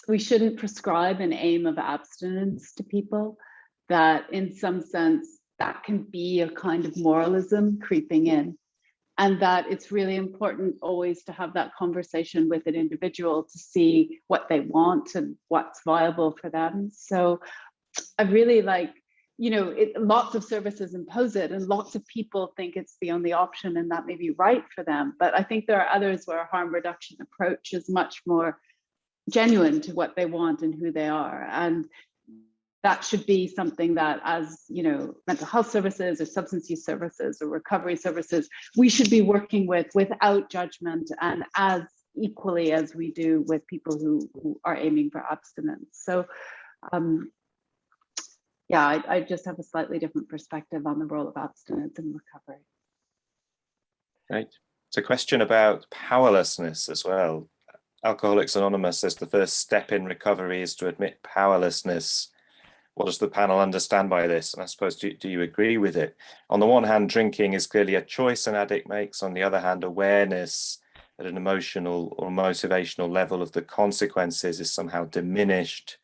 prescribe an aim of abstinence to people, that in some sense that can be a kind of moralism creeping in, and that it's really important always to have that conversation with an individual to see what they want and what's viable for them. So I really like, you know, lots of services impose it, and lots of people think it's the only option, and that may be right for them. But I think there are others where a harm reduction approach is much more genuine to what they want and who they are. And that should be something that, as you know, mental health services or substance use services or recovery services, we should be working with without judgment and as equally as we do with people who are aiming for abstinence. So yeah, I just have a slightly different perspective on the role of abstinence in recovery. Right. It's a question about powerlessness as well. Alcoholics Anonymous says the first step in recovery is to admit powerlessness. What does the panel understand by this? And I suppose, do you agree with it? On the one hand, drinking is clearly a choice an addict makes. On the other hand, awareness at an emotional or motivational level of the consequences is somehow diminished.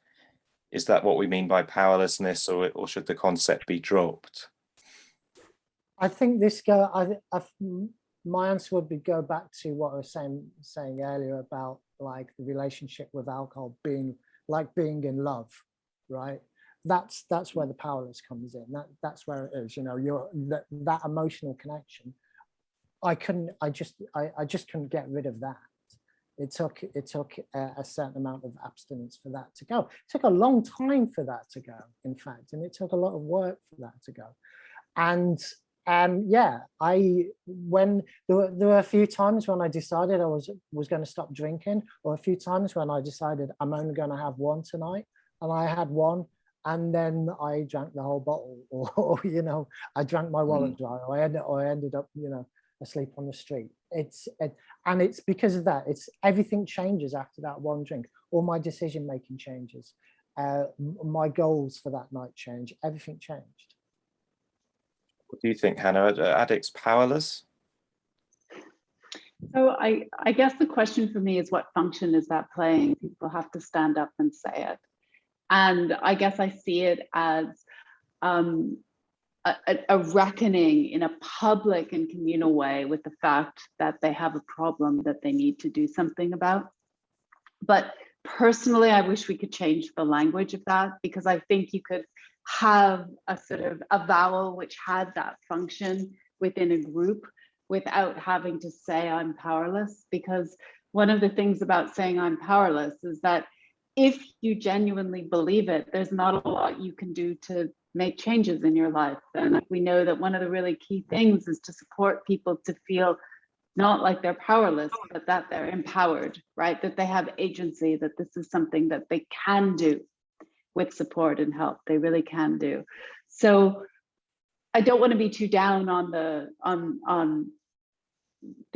Is that what we mean by powerlessness, or should the concept be dropped? I think my answer would be go back to what I was saying earlier about like the relationship with alcohol being like being in love, right? That's where the powerless comes in. That's where it is. You know, that emotional connection. I just couldn't get rid of that. It took a certain amount of abstinence for that to go. It took a long time for that to go, in fact, and it took a lot of work for that to go. And yeah, when there were a few times when I decided I was going to stop drinking, or a few times when I decided I'm only going to have one tonight, and I had one, and then I drank the whole bottle, or you know, I drank my wallet dry, or I ended up, you know, asleep on the street. And it's because of that. It's everything changes after that one drink. All my decision making changes. My goals for that night change. Everything changed. What do you think, Hannah? Are addicts powerless? So I guess the question for me is, what function is that playing? People have to stand up and say it. And I guess I see it as a reckoning in a public and communal way with the fact that they have a problem that they need to do something about. But personally, I wish we could change the language of that, because I think you could have a sort of avowal which had that function within a group without having to say I'm powerless. Because one of the things about saying I'm powerless is that if you genuinely believe it, there's not a lot you can do to make changes in your life. And we know that one of the really key things is to support people to feel not like they're powerless, but that they're empowered, right? That they have agency, that this is something that they can do with support and help. They really can do. So I don't want to be too down on the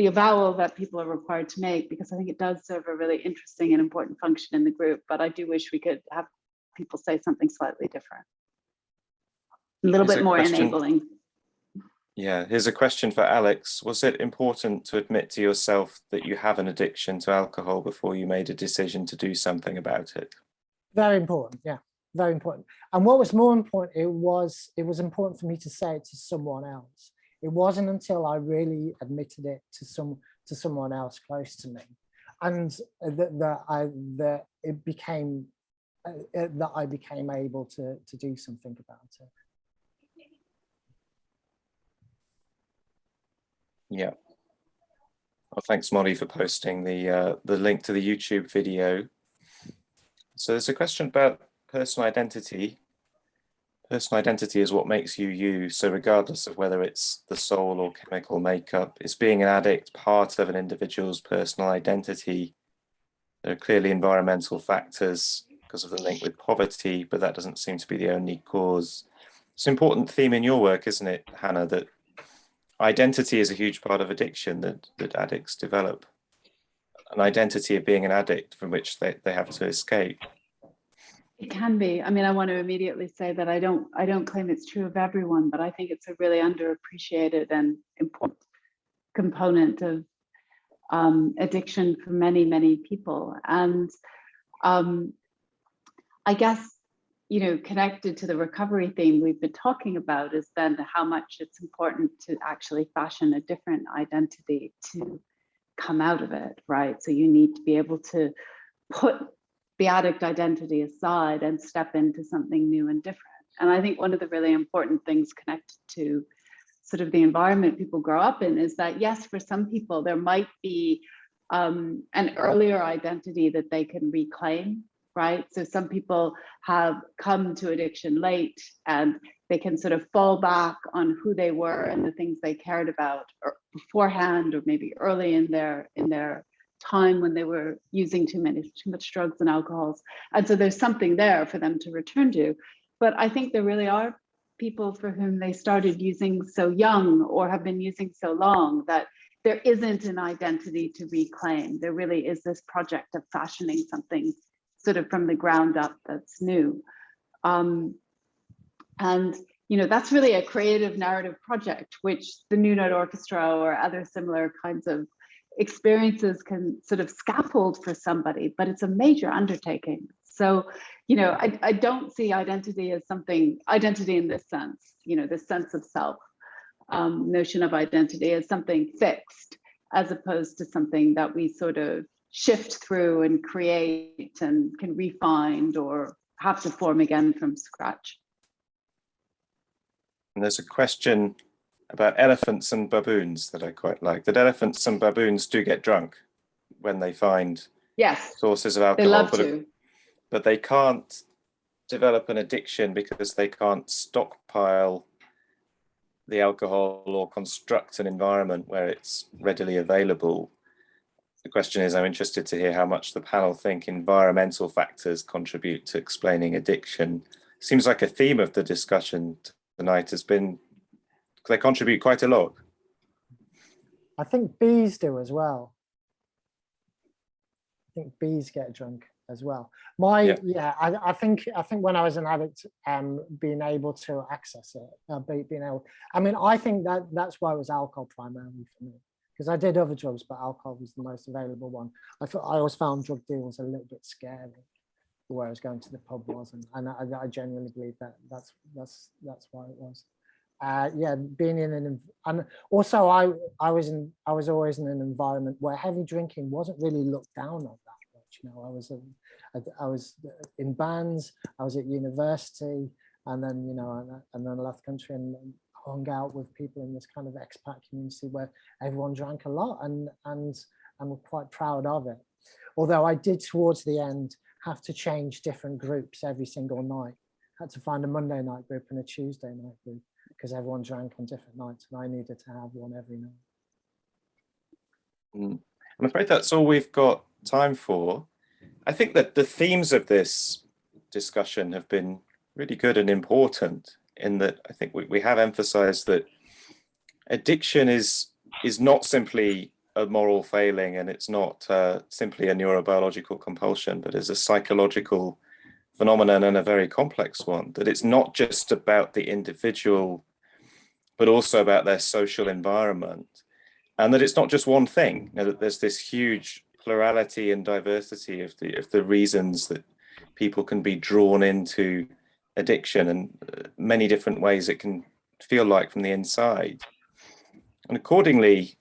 avowal that people are required to make, because I think it does serve a really interesting and important function in the group. But I do wish we could have people say something slightly different, a little bit more enabling. Yeah, here's a question for Alex. Was it important to admit to yourself that you have an addiction to alcohol before you made a decision to do something about it? Very important, yeah, very important. And what was more important, it was important for me to say it to someone else. It wasn't until I really admitted it to someone else close to me, and that I became able to do something about it. Yeah. Well, thanks, Molly, for posting the link to the YouTube video. So there's a question about personal identity. Personal identity is what makes you you. So regardless of whether it's the soul or chemical makeup, is being an addict part of an individual's personal identity? There are clearly environmental factors because of the link with poverty, but that doesn't seem to be the only cause. It's an important theme in your work, isn't it, Hannah, that identity is a huge part of addiction that addicts develop. An identity of being an addict from which they have to escape. It can be. I mean, I want to immediately say that I don't claim it's true of everyone, but I think it's a really underappreciated and important component of addiction for many, many people. And I guess, you know, connected to the recovery theme we've been talking about is then how much it's important to actually fashion a different identity to come out of it, right? So you need to be able to put the addict identity aside and step into something new and different. And I think one of the really important things connected to sort of the environment people grow up in is that, yes, for some people, there might be an earlier identity that they can reclaim, right? So some people have come to addiction late and they can sort of fall back on who they were and the things they cared about or beforehand, or maybe early in their time when they were using too much drugs and alcohols. And so there's something there for them to return to. But I think there really are people for whom they started using so young or have been using so long that there isn't an identity to reclaim. There really is this project of fashioning something sort of from the ground up that's new. And that's really a creative narrative project, which the New Note Orchestra or other similar kinds of experiences can sort of scaffold for somebody, but it's a major undertaking. So, I don't see identity as identity in this sense, this sense of self, notion of identity as something fixed, as opposed to something that we sort of shift through and create and can refine or have to form again from scratch. And there's a question about elephants and baboons that I quite like. That elephants and baboons do get drunk when they find sources of alcohol. They love to. But they can't develop an addiction because they can't stockpile the alcohol or construct an environment where it's readily available. The question is, I'm interested to hear how much the panel think environmental factors contribute to explaining addiction. Seems like a theme of the discussion tonight has been, they contribute quite a lot. I think bees do as well. I think bees get drunk as well. I think when I was an addict, being able to access it, I think that's why it was alcohol primarily for me, because I did other drugs, but alcohol was the most available one. I always found drug deals a little bit scary, where I was going to the pub was, and I genuinely believe that's why it was. Being in and also I was always in an environment where heavy drinking wasn't really looked down on that much. I was in bands, I was at university, and then and then I left the country and hung out with people in this kind of expat community where everyone drank a lot, and we're quite proud of it. Although I did towards the end have to change different groups every single night. I had to find a Monday night group and a Tuesday night group because everyone drank on different nights and I needed to have one every night. I'm afraid that's all we've got time for. I think that the themes of this discussion have been really good and important, in that I think we have emphasized that addiction is not simply a moral failing, and it's not simply a neurobiological compulsion, but is a psychological phenomenon, and a very complex one. That it's not just about the individual, but also about their social environment, and that it's not just one thing. That there's this huge plurality and diversity of the reasons that people can be drawn into addiction, and many different ways it can feel like from the inside. And accordingly,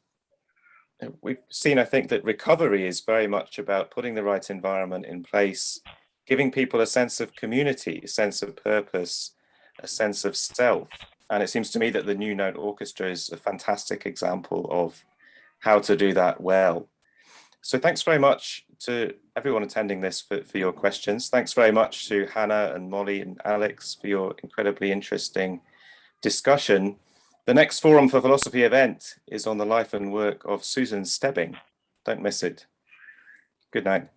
we've seen, I think, that recovery is very much about putting the right environment in place, giving people a sense of community, a sense of purpose, a sense of self. And it seems to me that the New Note Orchestra is a fantastic example of how to do that well. So thanks very much to everyone attending this for your questions. Thanks very much to Hanna and Molly and Alex for your incredibly interesting discussion. The next Forum for Philosophy event is on the life and work of Susan Stebbing. Don't miss it. Good night.